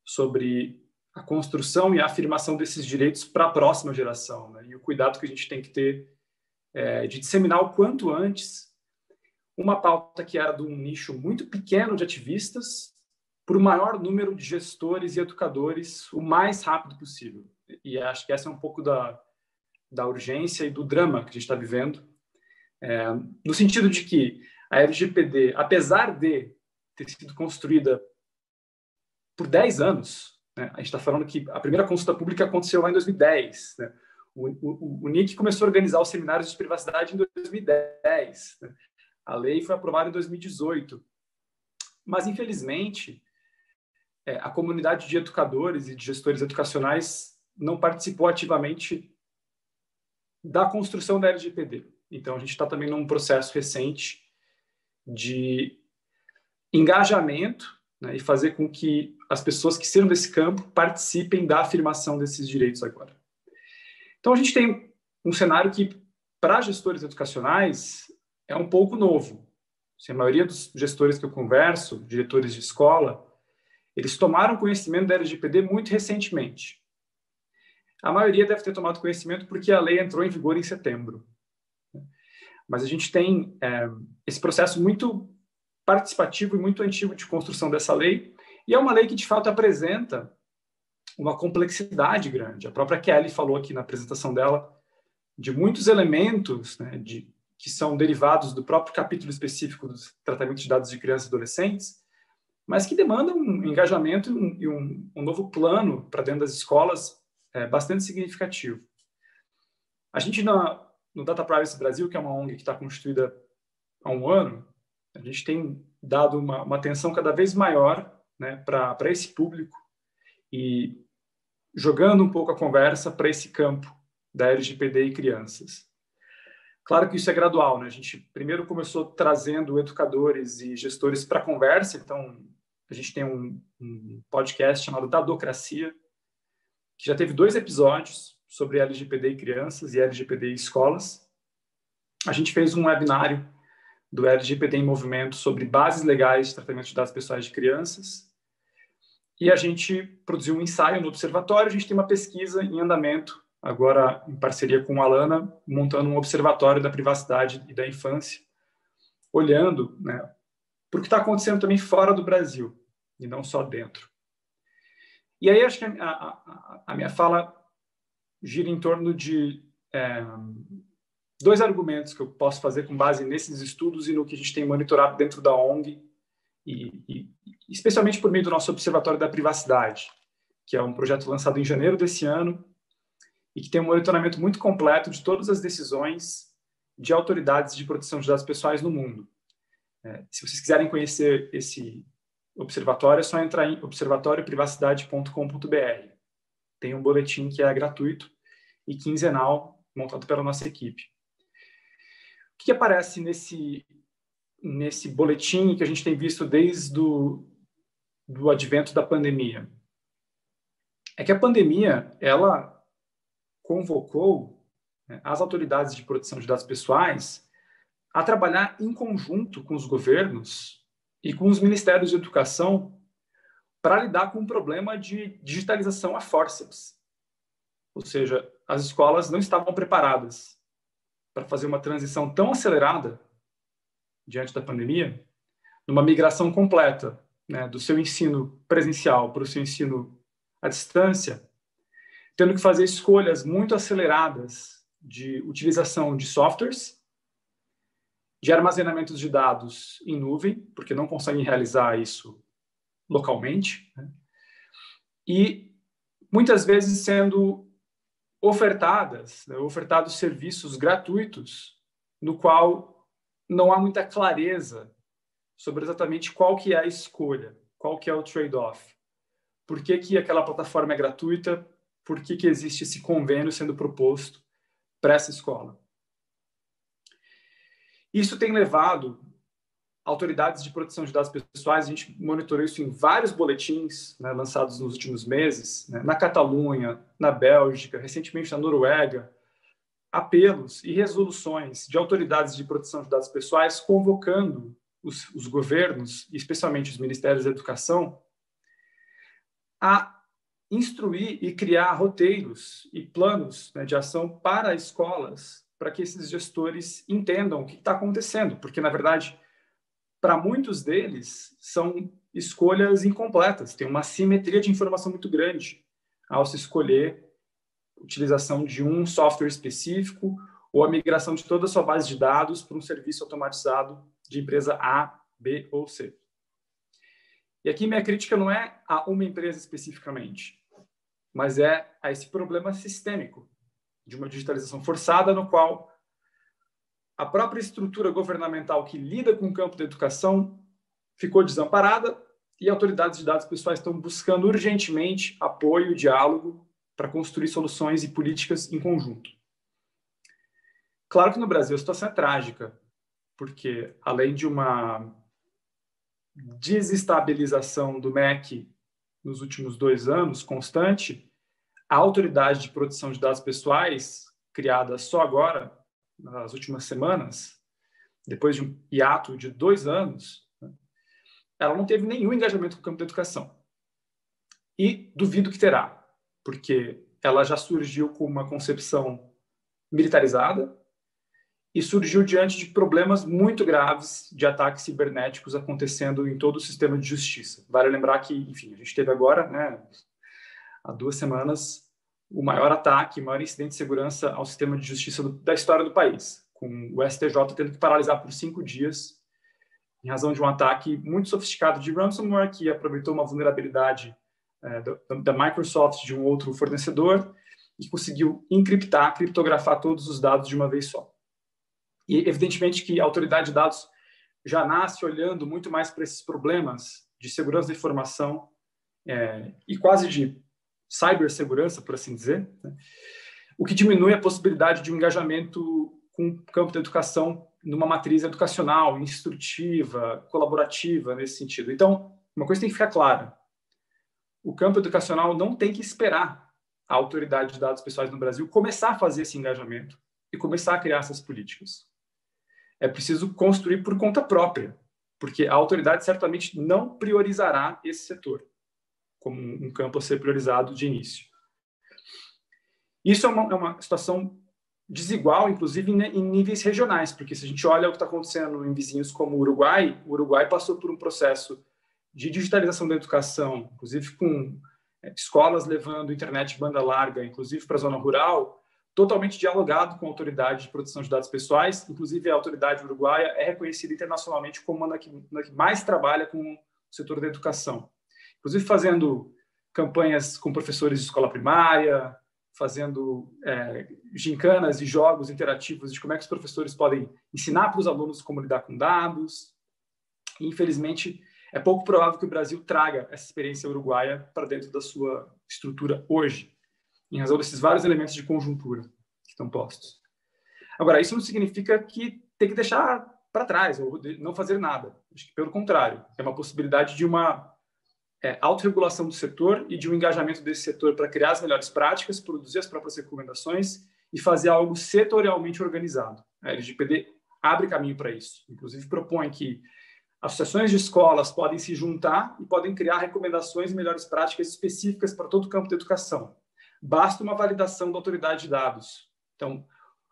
sobre a construção e a afirmação desses direitos para a próxima geração, né? E o cuidado que a gente tem que ter de disseminar o quanto antes uma pauta que era de um nicho muito pequeno de ativistas para o maior número de gestores e educadores o mais rápido possível. E acho que essa é um pouco da urgência e do drama que a gente está vivendo, no sentido de que a LGPD, apesar de ter sido construída por 10 anos, né, a gente está falando que a primeira consulta pública aconteceu lá em 2010, né? O NIC começou a organizar os seminários de privacidade em 2010, né? A lei foi aprovada em 2018. Mas, infelizmente, a comunidade de educadores e de gestores educacionais não participou ativamente da construção da LGPD. Então, a gente está também num processo recente de engajamento, né, e fazer com que as pessoas que sejam desse campo participem da afirmação desses direitos agora. Então, a gente tem um cenário que, para gestores educacionais, é um pouco novo. A maioria dos gestores que eu converso, diretores de escola, eles tomaram conhecimento da LGPD muito recentemente. A maioria deve ter tomado conhecimento porque a lei entrou em vigor em setembro. Mas a gente tem esse processo muito participativo e muito antigo de construção dessa lei, e é uma lei que, de fato, apresenta uma complexidade grande. A própria Kelly falou aqui na apresentação dela de muitos elementos, né, que são derivados do próprio capítulo específico do tratamento de dados de crianças e adolescentes, mas que demandam um engajamento e um novo plano para dentro das escolas bastante significativo. A gente, no Data Privacy Brasil, que é uma ONG que está constituída há 1 ano, a gente tem dado uma atenção cada vez maior, né, para esse público e jogando um pouco a conversa para esse campo da LGPD e crianças. Claro que isso é gradual, né? A gente primeiro começou trazendo educadores e gestores para a conversa, então a gente tem um podcast chamado Dadocracia, que já teve 2 episódios sobre LGPD e crianças e LGPD e escolas. A gente fez um webinário do LGPD em movimento sobre bases legais de tratamento de dados pessoais de crianças. E a gente produziu um ensaio no observatório. A gente tem uma pesquisa em andamento, agora em parceria com a Alana, montando um observatório da privacidade e da infância, olhando, né, para o que está acontecendo também fora do Brasil, e não só dentro. E aí acho que a minha fala gira em torno de 2 argumentos que eu posso fazer com base nesses estudos e no que a gente tem monitorado dentro da ONG e especialmente por meio do nosso Observatório da Privacidade, que é um projeto lançado em janeiro desse ano e que tem um monitoramento muito completo de todas as decisões de autoridades de proteção de dados pessoais no mundo. Se vocês quiserem conhecer esse observatório, é só entrar em observatorioprivacidade.com.br. Tem um boletim que é gratuito e quinzenal, montado pela nossa equipe. O que aparece nesse boletim que a gente tem visto desde do advento da pandemia? É que a pandemia, ela convocou, né, as autoridades de proteção de dados pessoais a trabalhar em conjunto com os governos e com os ministérios de educação para lidar com o problema de digitalização a forceps. Ou seja, as escolas não estavam preparadas para fazer uma transição tão acelerada diante da pandemia, numa migração completa, né, do seu ensino presencial para o seu ensino à distância, tendo que fazer escolhas muito aceleradas de utilização de softwares, de armazenamento de dados em nuvem, porque não conseguem realizar isso localmente, né? E muitas vezes sendo ofertados serviços gratuitos, no qual não há muita clareza sobre exatamente qual que é a escolha, qual que é o trade-off. Por que aquela plataforma é gratuita? Por que existe esse convênio sendo proposto para essa escola? Isso tem levado autoridades de proteção de dados pessoais, a gente monitorou isso em vários boletins, né, lançados nos últimos meses, né, na Catalunha, na Bélgica, recentemente na Noruega, apelos e resoluções de autoridades de proteção de dados pessoais convocando os governos, especialmente os ministérios da educação, a instruir e criar roteiros e planos, né, de ação para escolas, para que esses gestores entendam o que está acontecendo, porque, na verdade, para muitos deles, são escolhas incompletas, tem uma assimetria de informação muito grande ao se escolher a utilização de um software específico ou a migração de toda a sua base de dados para um serviço automatizado de empresa A, B ou C. E aqui minha crítica não é a uma empresa especificamente, mas é a esse problema sistêmico de uma digitalização forçada, no qual a própria estrutura governamental que lida com o campo da educação ficou desamparada e autoridades de dados pessoais estão buscando urgentemente apoio e diálogo para construir soluções e políticas em conjunto. Claro que no Brasil a situação é trágica, porque além de uma desestabilização do MEC nos últimos 2 anos, constante, a autoridade de proteção de dados pessoais, criada só agora, nas últimas semanas, depois de um hiato de 2 anos, ela não teve nenhum engajamento com o campo da educação. E duvido que terá, porque ela já surgiu com uma concepção militarizada e surgiu diante de problemas muito graves de ataques cibernéticos acontecendo em todo o sistema de justiça. Vale lembrar que, enfim, a gente teve agora, né, há 2 semanas, o maior ataque, o maior incidente de segurança ao sistema de justiça da história do país, com o STJ tendo que paralisar por 5 dias em razão de um ataque muito sofisticado de ransomware que aproveitou uma vulnerabilidade da Microsoft de um outro fornecedor e conseguiu criptografar todos os dados de uma vez só. E evidentemente que a autoridade de dados já nasce olhando muito mais para esses problemas de segurança da informação e quase de cibersegurança, por assim dizer, né? O que diminui a possibilidade de um engajamento com o campo da educação numa matriz educacional, instrutiva, colaborativa, nesse sentido. Então, uma coisa tem que ficar clara. O campo educacional não tem que esperar a autoridade de dados pessoais no Brasil começar a fazer esse engajamento e começar a criar essas políticas. É preciso construir por conta própria, porque a autoridade certamente não priorizará esse setor como um campo a ser priorizado de início. Isso é uma situação desigual, inclusive em níveis regionais, porque se a gente olha o que está acontecendo em vizinhos como o Uruguai passou por um processo de digitalização da educação, inclusive com escolas levando internet banda larga, inclusive para a zona rural, totalmente dialogado com a autoridade de proteção de dados pessoais. Inclusive, a autoridade uruguaia é reconhecida internacionalmente como uma que mais trabalha com o setor da educação. Inclusive, fazendo campanhas com professores de escola primária, fazendo gincanas e jogos interativos de como é que os professores podem ensinar para os alunos como lidar com dados. E, infelizmente, é pouco provável que o Brasil traga essa experiência uruguaia para dentro da sua estrutura hoje, em razão desses vários elementos de conjuntura que estão postos. Agora, isso não significa que tem que deixar para trás ou não fazer nada. Acho que, pelo contrário, é uma possibilidade de uma autorregulação do setor e de um engajamento desse setor para criar as melhores práticas, produzir as próprias recomendações e fazer algo setorialmente organizado. A LGPD abre caminho para isso. Inclusive, propõe que associações de escolas podem se juntar e podem criar recomendações e melhores práticas específicas para todo o campo da educação. Basta uma validação da autoridade de dados. Então,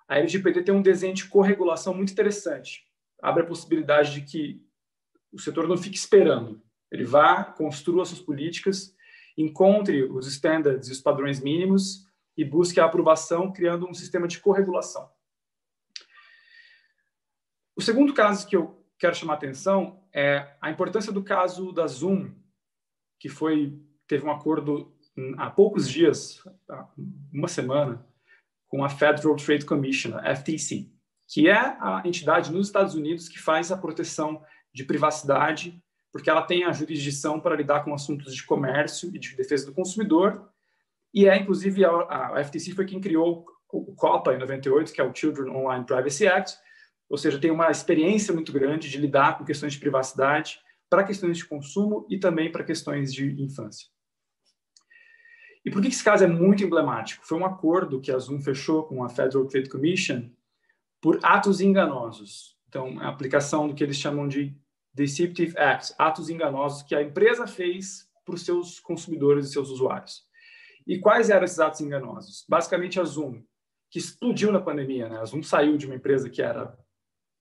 a LGPD tem um desenho de corregulação muito interessante. Abre a possibilidade de que o setor não fique esperando. Ele vá, construa suas políticas, encontre os standards e os padrões mínimos e busque a aprovação, criando um sistema de corregulação. O segundo caso que eu quero chamar a atenção é a importância do caso da Zoom, que teve um acordo há poucos dias, uma semana, com a Federal Trade Commission, a FTC, que é a entidade nos Estados Unidos que faz a proteção de privacidade, porque ela tem a jurisdição para lidar com assuntos de comércio e de defesa do consumidor, e inclusive, a FTC foi quem criou o COPPA, em 98, que é o Children Online Privacy Act, ou seja, tem uma experiência muito grande de lidar com questões de privacidade para questões de consumo e também para questões de infância. E por que esse caso é muito emblemático? Foi um acordo que a Zoom fechou com a Federal Trade Commission por atos enganosos. Então, a aplicação do que eles chamam de Deceptive Acts, atos enganosos que a empresa fez para os seus consumidores e seus usuários. E quais eram esses atos enganosos? Basicamente, a Zoom, que explodiu na pandemia, né? A Zoom saiu de uma empresa que era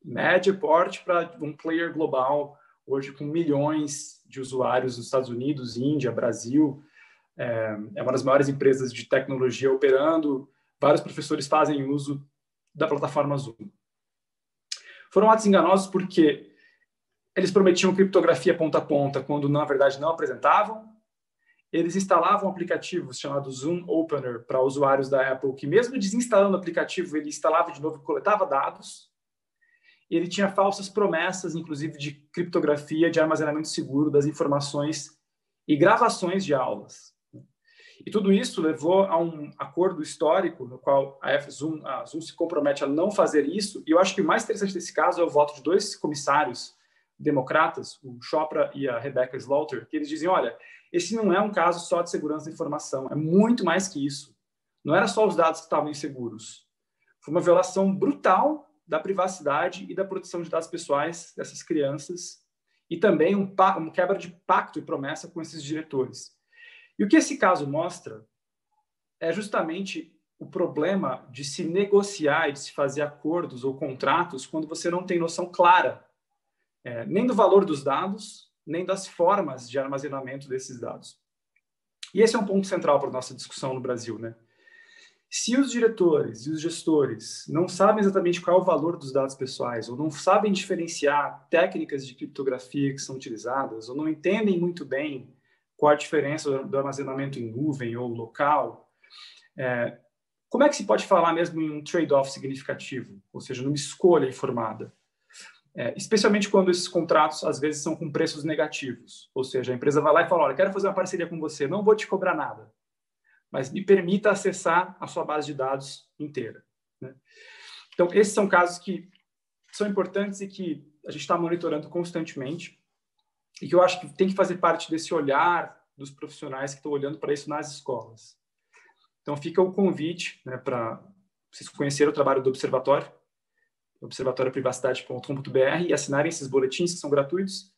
média porte para um player global, hoje com milhões de usuários nos Estados Unidos, Índia, Brasil. É uma das maiores empresas de tecnologia operando. Vários professores fazem uso da plataforma Zoom. Foram atos enganosos porque eles prometiam criptografia ponta a ponta, quando, na verdade, não apresentavam. Eles instalavam aplicativos chamados Zoom Opener para usuários da Apple, que mesmo desinstalando o aplicativo, ele instalava de novo e coletava dados. Ele tinha falsas promessas, inclusive, de criptografia, de armazenamento seguro das informações e gravações de aulas. E tudo isso levou a um acordo histórico, no qual a Zoom se compromete a não fazer isso. E eu acho que o mais interessante desse caso é o voto de dois comissários democratas, o Chopra e a Rebecca Slaughter, que eles dizem, olha, esse não é um caso só de segurança da informação, é muito mais que isso. Não era só os dados que estavam inseguros. Foi uma violação brutal da privacidade e da proteção de dados pessoais dessas crianças e também um quebra de pacto e promessa com esses diretores. E o que esse caso mostra é justamente o problema de se negociar e de se fazer acordos ou contratos quando você não tem noção clara nem do valor dos dados, nem das formas de armazenamento desses dados. E esse é um ponto central para a nossa discussão no Brasil, né? Se os diretores e os gestores não sabem exatamente qual é o valor dos dados pessoais, ou não sabem diferenciar técnicas de criptografia que são utilizadas, ou não entendem muito bem qual a diferença do armazenamento em nuvem ou local, como é que se pode falar mesmo em um trade-off significativo, ou seja, numa escolha informada? Especialmente quando esses contratos, às vezes, são com preços negativos. Ou seja, a empresa vai lá e fala, olha, quero fazer uma parceria com você, não vou te cobrar nada, mas me permita acessar a sua base de dados inteira. Né? Então, esses são casos que são importantes e que a gente está monitorando constantemente e que eu acho que tem que fazer parte desse olhar dos profissionais que estão olhando para isso nas escolas. Então, fica o convite, né, para vocês conhecerem o trabalho do Observatório, observatorioprivacidade.com.br, e assinarem esses boletins que são gratuitos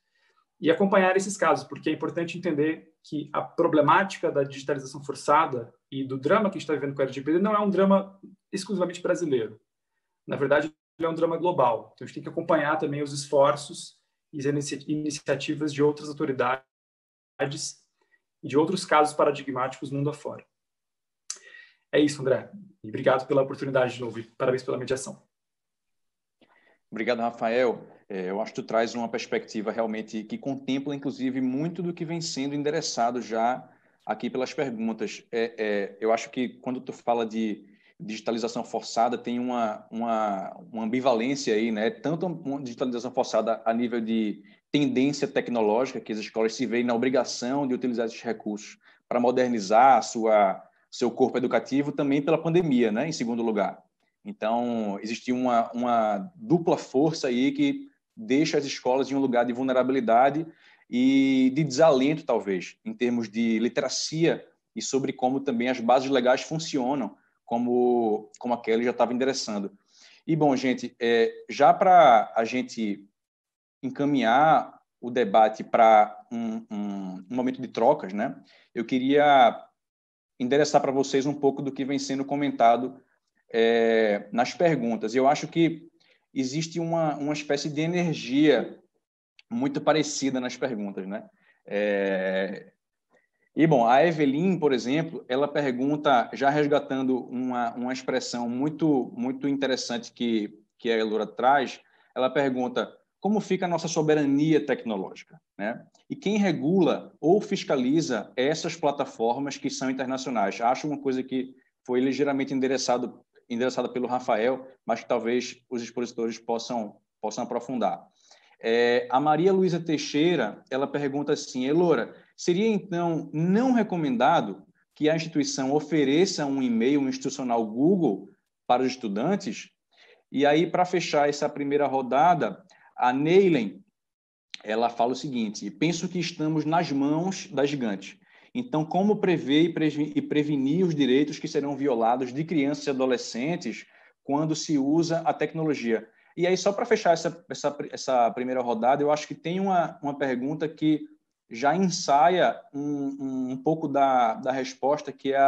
e acompanhar esses casos, porque é importante entender que a problemática da digitalização forçada e do drama que a gente está vivendo com a LGPD não é um drama exclusivamente brasileiro. Na verdade, ele é um drama global. Então, a gente tem que acompanhar também os esforços e as iniciativas de outras autoridades e de outros casos paradigmáticos mundo afora. É isso, André. E obrigado pela oportunidade de novo e parabéns pela mediação. Obrigado, Rafael. Eu acho que tu traz uma perspectiva realmente que contempla, inclusive, muito do que vem sendo endereçado já aqui pelas perguntas. Eu acho que quando tu fala de digitalização forçada, tem uma ambivalência aí, né? Tanto uma digitalização forçada a nível de tendência tecnológica, que as escolas se veem na obrigação de utilizar esses recursos para modernizar seu corpo educativo, também pela pandemia, né? Em segundo lugar. Então, existe uma dupla força aí que deixa as escolas em um lugar de vulnerabilidade e de desalento, talvez, em termos de literacia e sobre como também as bases legais funcionam, como a Kelly já estava endereçando. E, bom, gente, já para a gente encaminhar o debate para um momento de trocas, né? Eu queria endereçar para vocês um pouco do que vem sendo comentado nas perguntas. Eu acho que existe uma espécie de energia muito parecida nas perguntas, né? E, bom, a Evelyn, por exemplo, ela pergunta, já resgatando uma expressão muito interessante que a Elora traz, ela pergunta como fica a nossa soberania tecnológica, né? E quem regula ou fiscaliza essas plataformas que são internacionais? Acho uma coisa que foi ligeiramente endereçada pelo Rafael, mas que talvez os expositores possam aprofundar. A Maria Luísa Teixeira, ela pergunta assim, Elora, seria então não recomendado que a instituição ofereça um e-mail institucional Google para os estudantes? E aí, para fechar essa primeira rodada, a Neilen, ela fala o seguinte, penso que estamos nas mãos da gigante. Então, como prever e prevenir os direitos que serão violados de crianças e adolescentes quando se usa a tecnologia? E aí, só para fechar essa primeira rodada, eu acho que tem uma pergunta que já ensaia um pouco da resposta, que é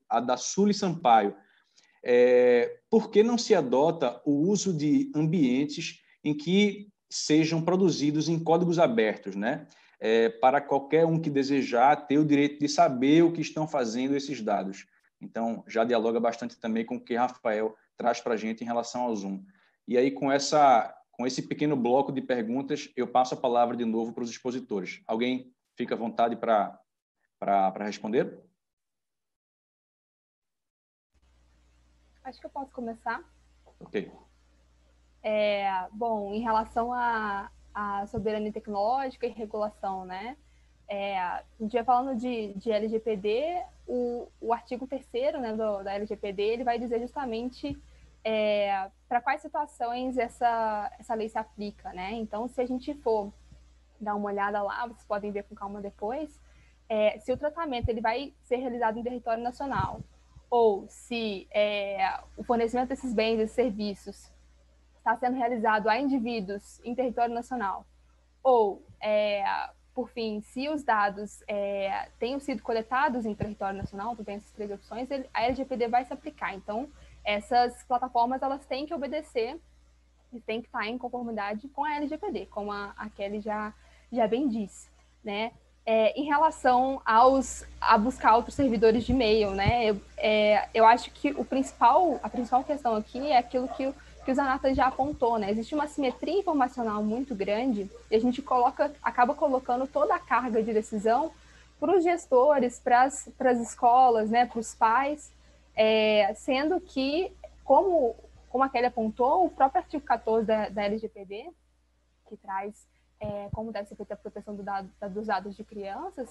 a da Suli Sampaio. Por que não se adota o uso de ambientes em que sejam produzidos em códigos abertos, né? Para qualquer um que desejar ter o direito de saber o que estão fazendo esses dados. Então, já dialoga bastante também com o que Rafael traz para a gente em relação ao Zoom. E aí, com esse pequeno bloco de perguntas, eu passo a palavra de novo para os expositores. Alguém fica à vontade para responder? Acho que eu posso começar. Ok. Bom, em relação à soberania tecnológica e regulação, né? A gente vai falando de LGPD, o artigo 3º, né, da LGPD, ele vai dizer justamente para quais situações essa lei se aplica, né? Então, se a gente for dar uma olhada lá, vocês podem ver com calma depois, se o tratamento ele vai ser realizado em território nacional, ou se o fornecimento desses bens e serviços está sendo realizado a indivíduos em território nacional, ou, por fim, se os dados tenham sido coletados em território nacional, então tem essas 3 opções, a LGPD vai se aplicar. Então, essas plataformas elas têm que obedecer e têm que estar em conformidade com a LGPD, como a Kelly já bem disse, né? Em relação a buscar outros servidores de e-mail, né? Eu acho que a principal questão aqui é aquilo que o Zanata já apontou, né? Existe uma simetria informacional muito grande e a gente acaba colocando toda a carga de decisão para os gestores, para as escolas, né? Para os pais, sendo que, como a Kelly apontou, o próprio artigo 14 da LGPD, que traz como deve ser feita a proteção dos dados de crianças,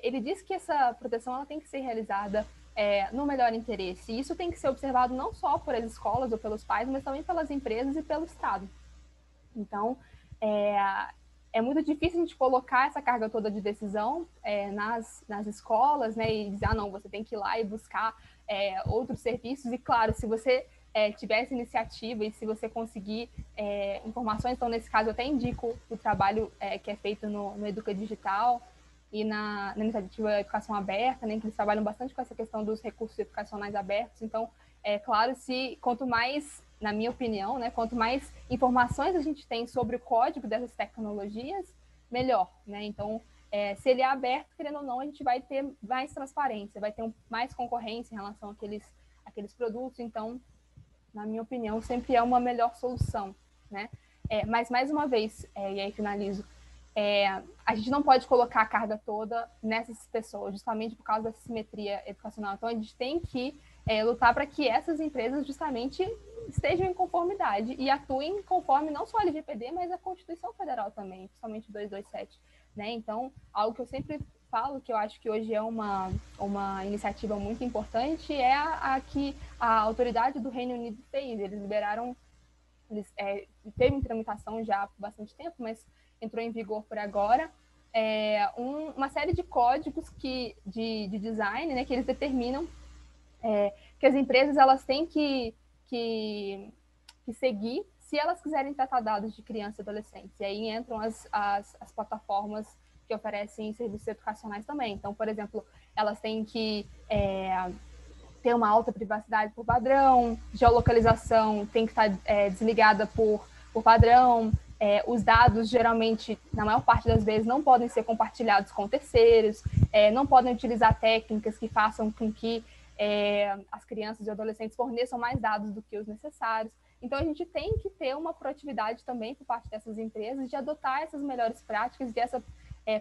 ele diz que essa proteção ela tem que ser realizada no melhor interesse. E isso tem que ser observado não só por as escolas ou pelos pais, mas também pelas empresas e pelo Estado. Então, é muito difícil a gente colocar essa carga toda de decisão nas escolas, né, e dizer, não, você tem que ir lá e buscar outros serviços. E, claro, se você tiver essa iniciativa e se você conseguir informações, então, nesse caso, eu até indico o trabalho que é feito no Educa Digital e na iniciativa Educação Aberta, né, que eles trabalham bastante com essa questão dos recursos educacionais abertos. Então, claro, quanto mais, na minha opinião, né, quanto mais informações a gente tem sobre o código dessas tecnologias, melhor, né? Então, se ele é aberto, querendo ou não, a gente vai ter mais transparência, vai ter mais concorrência em relação aqueles produtos. Então, na minha opinião, sempre é uma melhor solução, né? Mas, mais uma vez, e aí finalizo, a gente não pode colocar a carga toda nessas pessoas, justamente por causa da simetria educacional. Então, a gente tem que lutar para que essas empresas, justamente, estejam em conformidade e atuem conforme não só a LGPD, mas a Constituição Federal também, principalmente 227, né? Então, algo que eu sempre falo, que eu acho que hoje é uma iniciativa muito importante, é a que a autoridade do Reino Unido fez. Eles liberaram, teve em tramitação já há bastante tempo, mas entrou em vigor por agora, uma série de códigos de design, né, que eles determinam que as empresas elas têm que seguir se elas quiserem tratar dados de crianças e adolescentes. E aí entram as plataformas que oferecem serviços educacionais também. Então, por exemplo, elas têm que ter uma alta privacidade por padrão, geolocalização tem que estar desligada por padrão, os dados, geralmente, na maior parte das vezes, não podem ser compartilhados com terceiros, não podem utilizar técnicas que façam com que as crianças e adolescentes forneçam mais dados do que os necessários. Então, a gente tem que ter uma proatividade também por parte dessas empresas de adotar essas melhores práticas e essa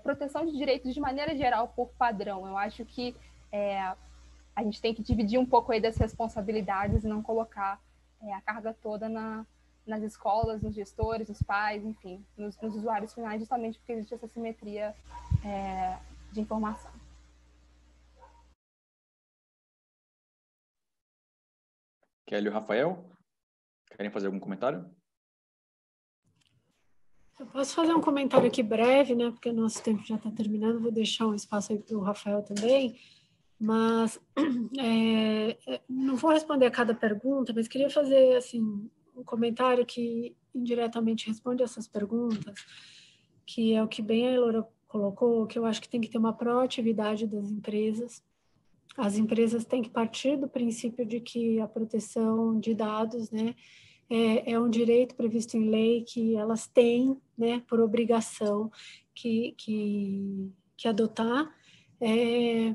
proteção de direitos de maneira geral por padrão. Eu acho que a gente tem que dividir um pouco aí das responsabilidades e não colocar a carga toda nas escolas, nos gestores, nos pais, enfim, nos usuários finais, justamente porque existe essa simetria de informação. Kelly e Rafael, querem fazer algum comentário? Eu posso fazer um comentário aqui breve, né? Porque nosso tempo já está terminando, vou deixar um espaço aí para o Rafael também, mas não vou responder a cada pergunta, mas queria fazer assim, um comentário que indiretamente responde essas perguntas, que é o que bem a Elora colocou, que eu acho que tem que ter uma proatividade das empresas. As empresas têm que partir do princípio de que a proteção de dados, né, é um direito previsto em lei que elas têm, né, por obrigação que adotar,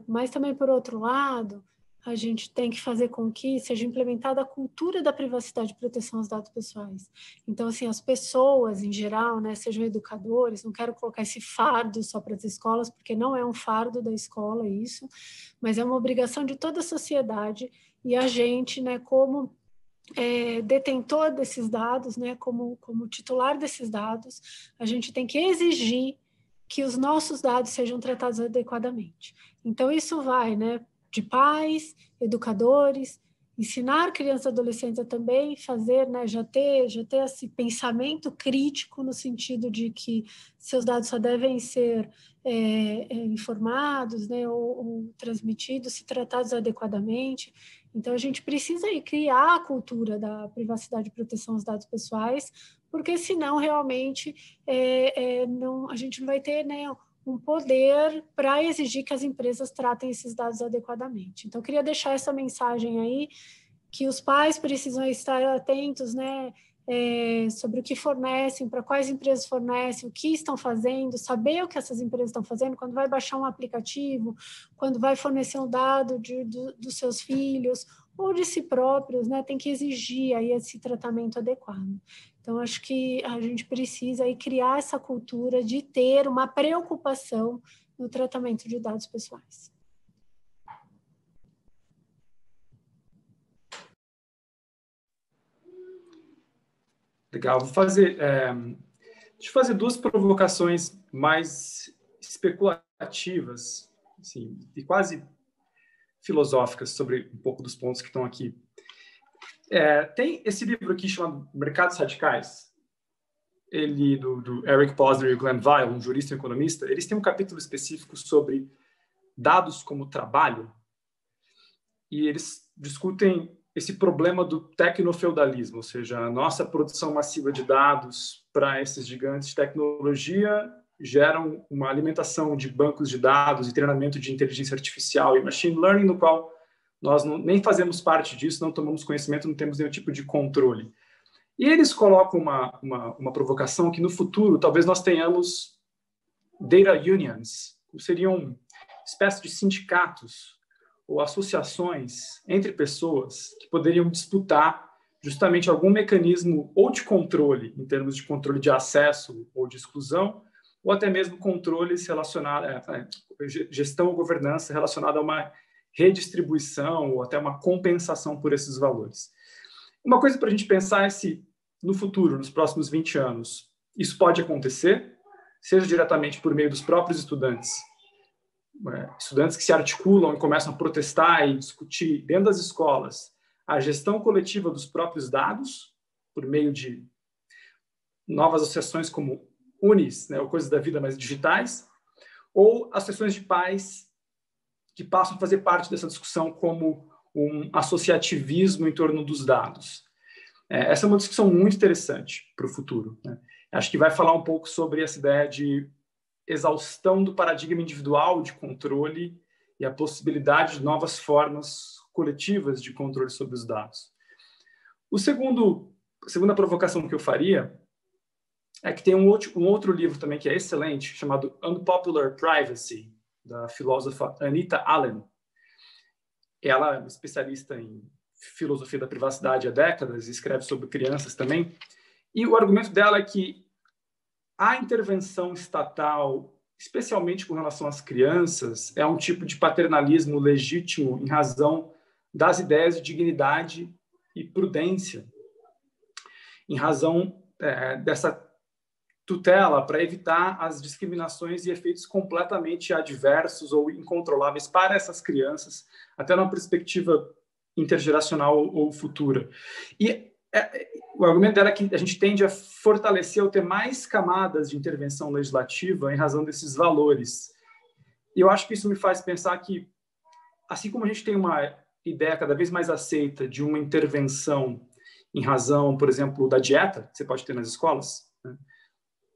mas também, por outro lado, a gente tem que fazer com que seja implementada a cultura da privacidade e proteção aos dados pessoais. Então, assim, as pessoas, em geral, né, sejam educadores, não quero colocar esse fardo só para as escolas, porque não é um fardo da escola isso, mas é uma obrigação de toda a sociedade e a gente, né, como detentor desses dados, né, como titular desses dados, a gente tem que exigir que os nossos dados sejam tratados adequadamente. Então, isso vai, né, de pais, educadores, ensinar crianças e adolescentes a também fazer, né, já ter esse pensamento crítico no sentido de que seus dados só devem ser informados, né, ou transmitidos se tratados adequadamente. Então, a gente precisa aí criar a cultura da privacidade e proteção dos dados pessoais, porque senão realmente a gente não vai ter, né, um poder para exigir que as empresas tratem esses dados adequadamente. Então, eu queria deixar essa mensagem aí, que os pais precisam estar atentos, né, sobre o que fornecem, para quais empresas fornecem, o que estão fazendo, saber o que essas empresas estão fazendo, quando vai baixar um aplicativo, quando vai fornecer um dado dos seus filhos ou de si próprios, né, tem que exigir aí esse tratamento adequado. Então, acho que a gente precisa aí criar essa cultura de ter uma preocupação no tratamento de dados pessoais. Legal, deixa eu fazer duas provocações mais especulativas, assim, e quase filosóficas sobre um pouco dos pontos que estão aqui. Tem esse livro aqui chamado Mercados Radicais, ele do Eric Posner e Glenn Weil, um jurista e economista. Eles têm um capítulo específico sobre dados como trabalho, e eles discutem esse problema do tecnofeudalismo, ou seja, a nossa produção massiva de dados para esses gigantes de tecnologia geram uma alimentação de bancos de dados e treinamento de inteligência artificial e machine learning, no qual nós nem fazemos parte disso, não tomamos conhecimento, não temos nenhum tipo de controle. E eles colocam uma provocação que no futuro talvez nós tenhamos data unions, que seriam espécies de sindicatos, ou associações entre pessoas que poderiam disputar justamente algum mecanismo ou de controle, em termos de controle de acesso ou de exclusão, ou até mesmo controles relacionados, gestão ou governança relacionada a uma redistribuição ou até uma compensação por esses valores. Uma coisa para a gente pensar é se, no futuro, nos próximos 20 anos, isso pode acontecer, seja diretamente por meio dos próprios estudantes que se articulam e começam a protestar e discutir dentro das escolas a gestão coletiva dos próprios dados, por meio de novas associações como UNIS, né, ou Coisas da Vida mais digitais, ou associações de pais que passam a fazer parte dessa discussão como um associativismo em torno dos dados. Essa é uma discussão muito interessante para o futuro, né? Acho que vai falar um pouco sobre essa ideia de exaustão do paradigma individual de controle e a possibilidade de novas formas coletivas de controle sobre os dados. A segunda provocação que eu faria é que tem um outro livro também que é excelente, chamado Unpopular Privacy, da filósofa Anita Allen. Ela é uma especialista em filosofia da privacidade há décadas e escreve sobre crianças também. E o argumento dela é que a intervenção estatal, especialmente com relação às crianças, é um tipo de paternalismo legítimo em razão das ideias de dignidade e prudência, em razão dessa tutela para evitar as discriminações e efeitos completamente adversos ou incontroláveis para essas crianças, até numa perspectiva intergeracional ou futura. E o argumento dela é que a gente tende a fortalecer ou ter mais camadas de intervenção legislativa em razão desses valores. E eu acho que isso me faz pensar que, assim como a gente tem uma ideia cada vez mais aceita de uma intervenção em razão, por exemplo, da dieta que você pode ter nas escolas, né?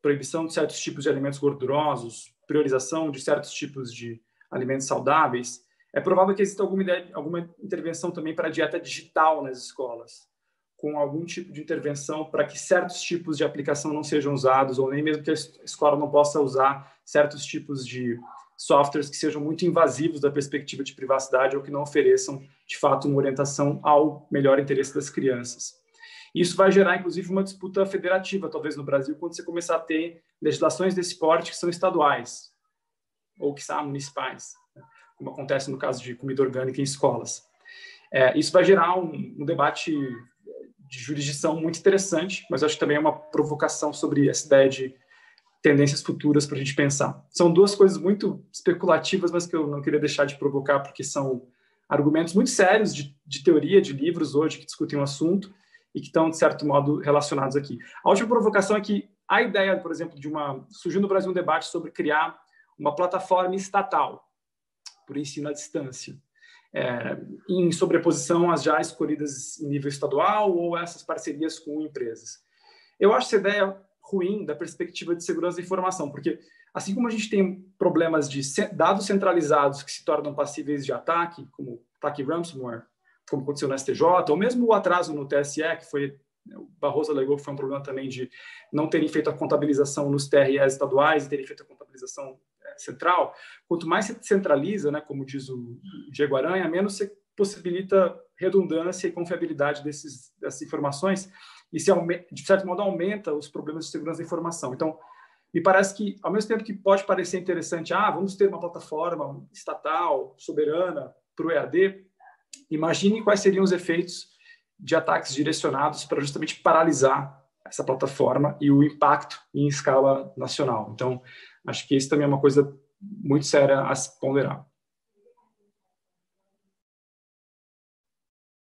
Proibição de certos tipos de alimentos gordurosos, priorização de certos tipos de alimentos saudáveis, é provável que exista alguma intervenção também para a dieta digital nas escolas, com algum tipo de intervenção para que certos tipos de aplicação não sejam usados, ou nem mesmo que a escola não possa usar certos tipos de softwares que sejam muito invasivos da perspectiva de privacidade ou que não ofereçam, de fato, uma orientação ao melhor interesse das crianças. Isso vai gerar, inclusive, uma disputa federativa, talvez no Brasil, quando você começar a ter legislações desse porte que são estaduais ou que são municipais, como acontece no caso de comida orgânica em escolas. Isso vai gerar um debate de jurisdição muito interessante, mas acho que também é uma provocação sobre essa ideia de tendências futuras para a gente pensar. São duas coisas muito especulativas, mas que eu não queria deixar de provocar, porque são argumentos muito sérios de teoria, de livros hoje que discutem o assunto e que estão, de certo modo, relacionados aqui. A última provocação é que a ideia, por exemplo, surgiu no Brasil um debate sobre criar uma plataforma estatal por ensino à distância, em sobreposição às já escolhidas em nível estadual ou essas parcerias com empresas. Eu acho essa ideia ruim da perspectiva de segurança da informação, porque assim como a gente tem problemas de dados centralizados que se tornam passíveis de ataque, como ataque ransomware, como aconteceu no STJ, ou mesmo o atraso no TSE, que foi, o Barroso alegou que foi um problema também de não terem feito a contabilização nos TREs estaduais e terem feito a contabilização central. Quanto mais se centraliza, né, como diz o Diego Aranha, menos se possibilita redundância e confiabilidade dessas informações e, de certo modo, aumenta os problemas de segurança da informação. Então, me parece que, ao mesmo tempo que pode parecer interessante, vamos ter uma plataforma estatal, soberana, para o EAD, imagine quais seriam os efeitos de ataques direcionados para justamente paralisar essa plataforma e o impacto em escala nacional. Então, acho que isso também é uma coisa muito séria a se ponderar.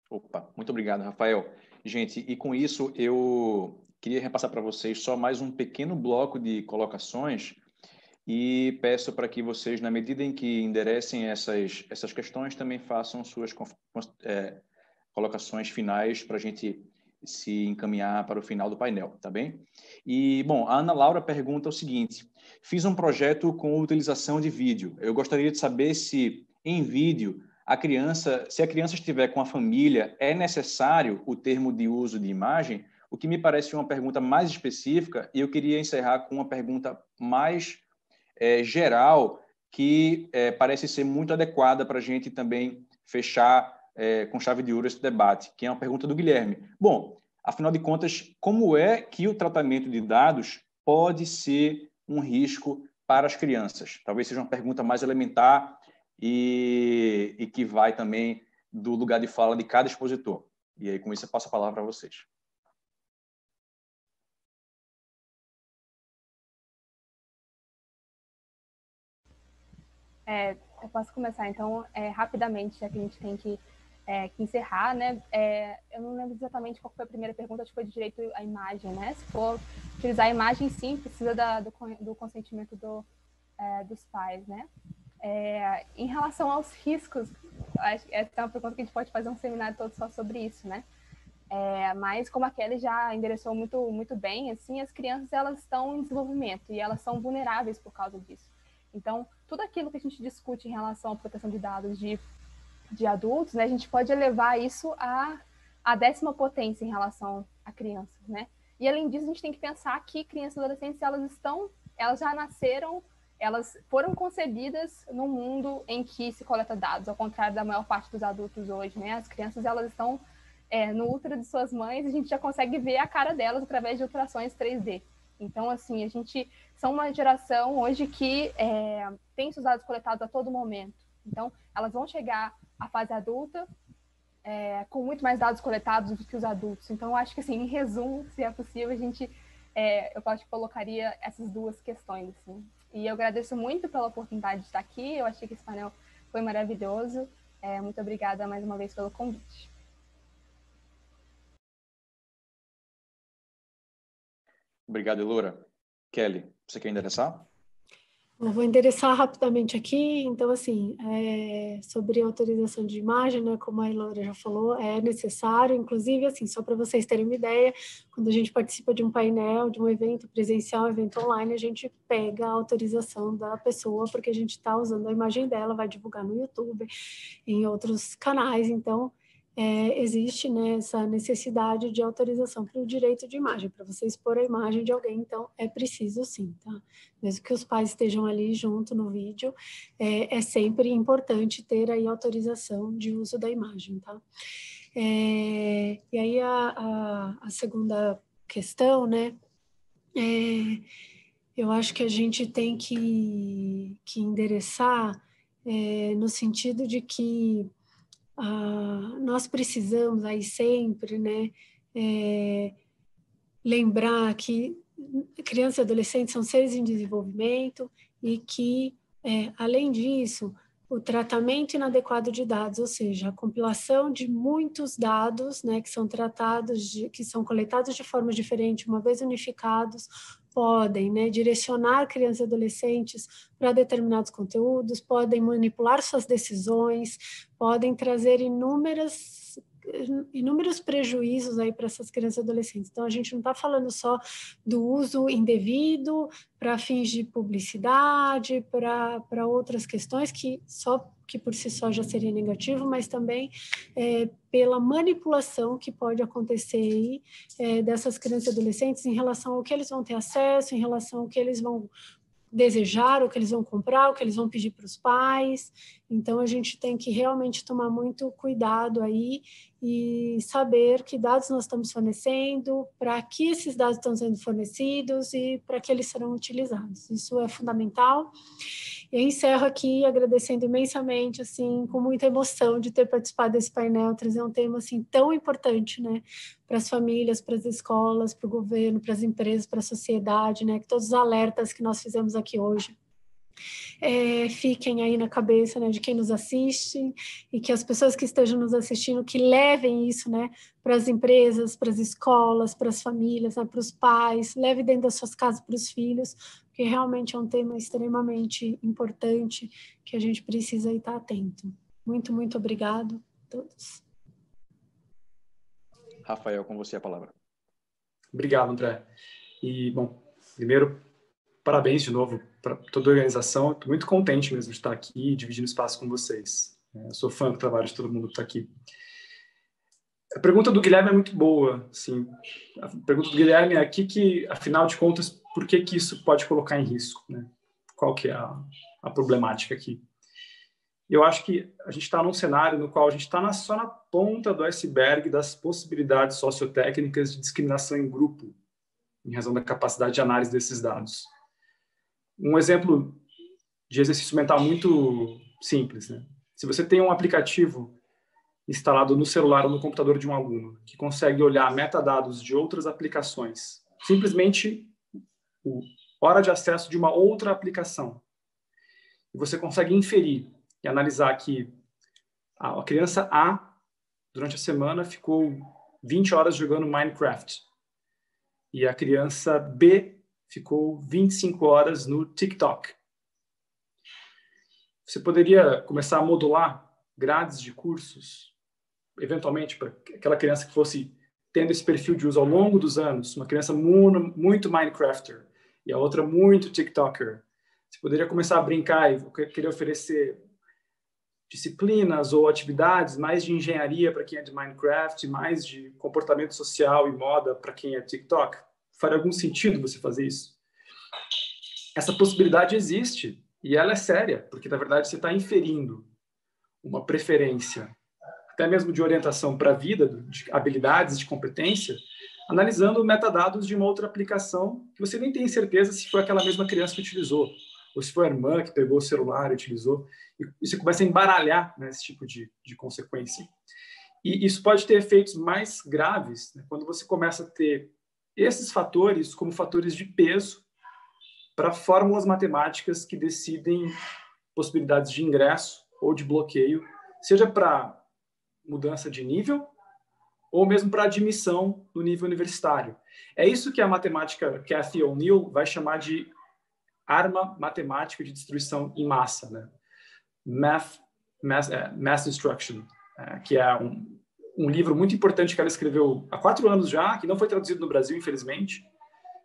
Opa, muito obrigado, Rafael. Gente, e com isso eu queria repassar para vocês só mais um pequeno bloco de colocações e peço para que vocês, na medida em que enderecem essas questões, também façam suas colocações finais para a gente se encaminhar para o final do painel, tá bem? E, bom, a Ana Laura pergunta o seguinte: fiz um projeto com utilização de vídeo. Eu gostaria de saber se, em vídeo, se a criança estiver com a família, é necessário o termo de uso de imagem? O que me parece uma pergunta mais específica, e eu queria encerrar com uma pergunta mais geral, que parece ser muito adequada para a gente também fechar com chave de ouro esse debate, que é uma pergunta do Guilherme. Bom, afinal de contas, como é que o tratamento de dados pode ser um risco para as crianças? Talvez seja uma pergunta mais elementar e que vai também do lugar de fala de cada expositor. E aí, com isso, eu passo a palavra para vocês. Eu posso começar, então, rapidamente, já que a gente tem que encerrar, né? Eu não lembro exatamente qual foi a primeira pergunta, acho que foi de direito à imagem, né? Se for utilizar a imagem, sim, precisa do consentimento dos pais, né? Em relação aos riscos, acho que essa é uma pergunta que a gente pode fazer um seminário todo só sobre isso, né? Mas como a Kelly já endereçou muito, muito bem, assim, as crianças elas estão em desenvolvimento e elas são vulneráveis por causa disso. Então, tudo aquilo que a gente discute em relação à proteção de dados de adultos, né, a gente pode elevar isso à 10ª potência em relação a crianças, né? E além disso, a gente tem que pensar que crianças e adolescentes elas já nasceram, elas foram concebidas num mundo em que se coleta dados, ao contrário da maior parte dos adultos hoje, né? As crianças elas estão no útero de suas mães, a gente já consegue ver a cara delas através de ultrassons 3D. Então, assim, a gente são uma geração hoje que tem seus dados coletados a todo momento. Então, elas vão chegar à fase adulta com muito mais dados coletados do que os adultos. Então, eu acho que, assim, em resumo, se é possível, eu acho que colocaria essas duas questões, assim. E eu agradeço muito pela oportunidade de estar aqui. Eu achei que esse painel foi maravilhoso. Muito obrigada mais uma vez pelo convite. Obrigado, Elora. Kelly, você quer endereçar? Eu vou endereçar rapidamente aqui. Então, assim, sobre autorização de imagem, né, como a Elora já falou, é necessário, inclusive, assim, só para vocês terem uma ideia, quando a gente participa de um painel, de um evento presencial, um evento online, a gente pega a autorização da pessoa, porque a gente está usando a imagem dela, vai divulgar no YouTube, em outros canais. Então, existe, né, essa necessidade de autorização para o direito de imagem, para você expor a imagem de alguém, então é preciso sim, tá? Mesmo que os pais estejam ali junto no vídeo, é sempre importante ter aí autorização de uso da imagem, tá? E aí a segunda questão, né, eu acho que a gente tem que endereçar no sentido de que nós precisamos aí sempre, né, lembrar que crianças e adolescentes são seres em desenvolvimento e que, além disso, o tratamento inadequado de dados, ou seja, a compilação de muitos dados, né, que são que são coletados de forma diferente, uma vez unificados, podem, né, direcionar crianças e adolescentes para determinados conteúdos, podem manipular suas decisões, podem trazer inúmeros prejuízos aí para essas crianças e adolescentes. Então, a gente não está falando só do uso indevido para fins de publicidade, para outras questões que por si só já seria negativo, mas também pela manipulação que pode acontecer aí dessas crianças e adolescentes em relação ao que eles vão ter acesso, em relação ao que eles vão desejar, o que eles vão comprar, o que eles vão pedir para os pais. Então, a gente tem que realmente tomar muito cuidado aí e saber que dados nós estamos fornecendo, para que esses dados estão sendo fornecidos e para que eles serão utilizados. Isso é fundamental. E encerro aqui agradecendo imensamente, assim, com muita emoção de ter participado desse painel, trazer um tema assim tão importante, né, para as famílias, para as escolas, para o governo, para as empresas, para a sociedade, né, que todos os alertas que nós fizemos aqui hoje fiquem aí na cabeça, né, de quem nos assiste e que as pessoas que estejam nos assistindo que levem isso, né, para as empresas, para as escolas, para as famílias, né, para os pais, leve dentro das suas casas para os filhos, porque realmente é um tema extremamente importante que a gente precisa estar atento. Muito, muito obrigado a todos. Rafael, com você a palavra. Obrigado, André. E, bom, primeiro, parabéns de novo para toda a organização. Estou muito contente mesmo de estar aqui dividindo espaço com vocês. Eu sou fã do trabalho de todo mundo que está aqui. A pergunta do Guilherme é muito boa. Assim. A pergunta do Guilherme é afinal de contas, por que isso pode colocar em risco? Né? Qual que é a a problemática aqui. Eu acho que a gente está num cenário no qual a gente está só na ponta do iceberg das possibilidades sociotécnicas de discriminação em grupo, em razão da capacidade de análise desses dados. Um exemplo de exercício mental muito simples, né? Se você tem um aplicativo instalado no celular ou no computador de um aluno que consegue olhar metadados de outras aplicações, simplesmente hora de acesso de uma outra aplicação, e você consegue inferir e analisar que a criança A, durante a semana, ficou 20 horas jogando Minecraft, e a criança B ficou 25 horas no TikTok. Você poderia começar a modular grades de cursos, eventualmente, para aquela criança que fosse tendo esse perfil de uso ao longo dos anos, uma criança muito Minecrafter e a outra muito TikToker. Você poderia começar a brincar e querer oferecer disciplinas ou atividades mais de engenharia para quem é de Minecraft, mais de comportamento social e moda para quem é TikTok. Faria algum sentido você fazer isso? Essa possibilidade existe e ela é séria, porque, na verdade, você está inferindo uma preferência, até mesmo de orientação para a vida, de habilidades, de competência, analisando metadados de uma outra aplicação que você nem tem certeza se foi aquela mesma criança que utilizou, ou se foi a irmã que pegou o celular e utilizou. E você começa a embaralhar, né, esse tipo de consequência. E isso pode ter efeitos mais graves, né, quando você começa a ter esses fatores como fatores de peso para fórmulas matemáticas que decidem possibilidades de ingresso ou de bloqueio, seja para mudança de nível ou mesmo para admissão no nível universitário. É isso que a matemática Cathy O'Neil vai chamar de arma matemática de destruição em massa, né? Mass Destruction, que é um livro muito importante que ela escreveu há 4 anos já, que não foi traduzido no Brasil, infelizmente,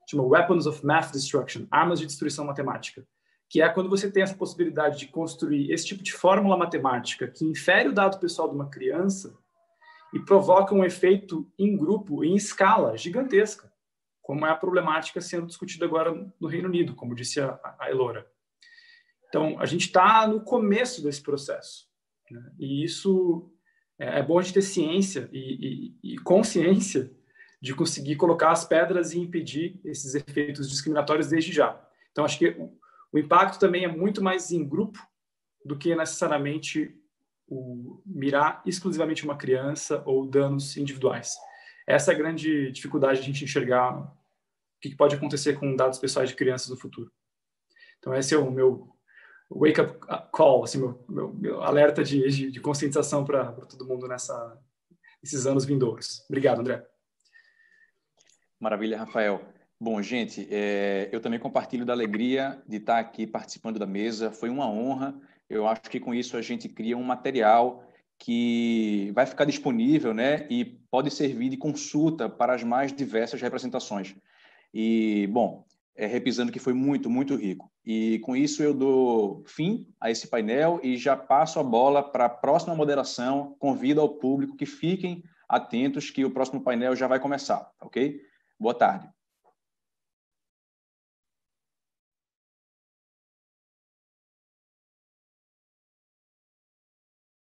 chama Weapons of Math Destruction, armas de destruição matemática, que é quando você tem essa possibilidade de construir esse tipo de fórmula matemática que infere o dado pessoal de uma criança e provoca um efeito em grupo, em escala gigantesca, como é a problemática sendo discutida agora no Reino Unido, como disse a Elora. Então, a gente está no começo desse processo, né? E isso é bom a gente ter ciência e consciência de conseguir colocar as pedras e impedir esses efeitos discriminatórios desde já. Então, acho que o impacto também é muito mais em grupo do que necessariamente mirar exclusivamente uma criança ou danos individuais. Essa é a grande dificuldade de a gente enxergar o que pode acontecer com dados pessoais de crianças no futuro. Então, esse é o meu wake-up call, assim, meu alerta de conscientização para todo mundo nesses anos vindouros. Obrigado, André. Maravilha, Rafael. Bom, gente, eu também compartilho da alegria de estar aqui participando da mesa. Foi uma honra. Eu acho que com isso a gente cria um material que vai ficar disponível, né, e pode servir de consulta para as mais diversas representações. E, bom, repisando que foi muito, muito rico. E com isso eu dou fim a esse painel e já passo a bola para a próxima moderação. Convido ao público que fiquem atentos que o próximo painel já vai começar, ok? Boa tarde.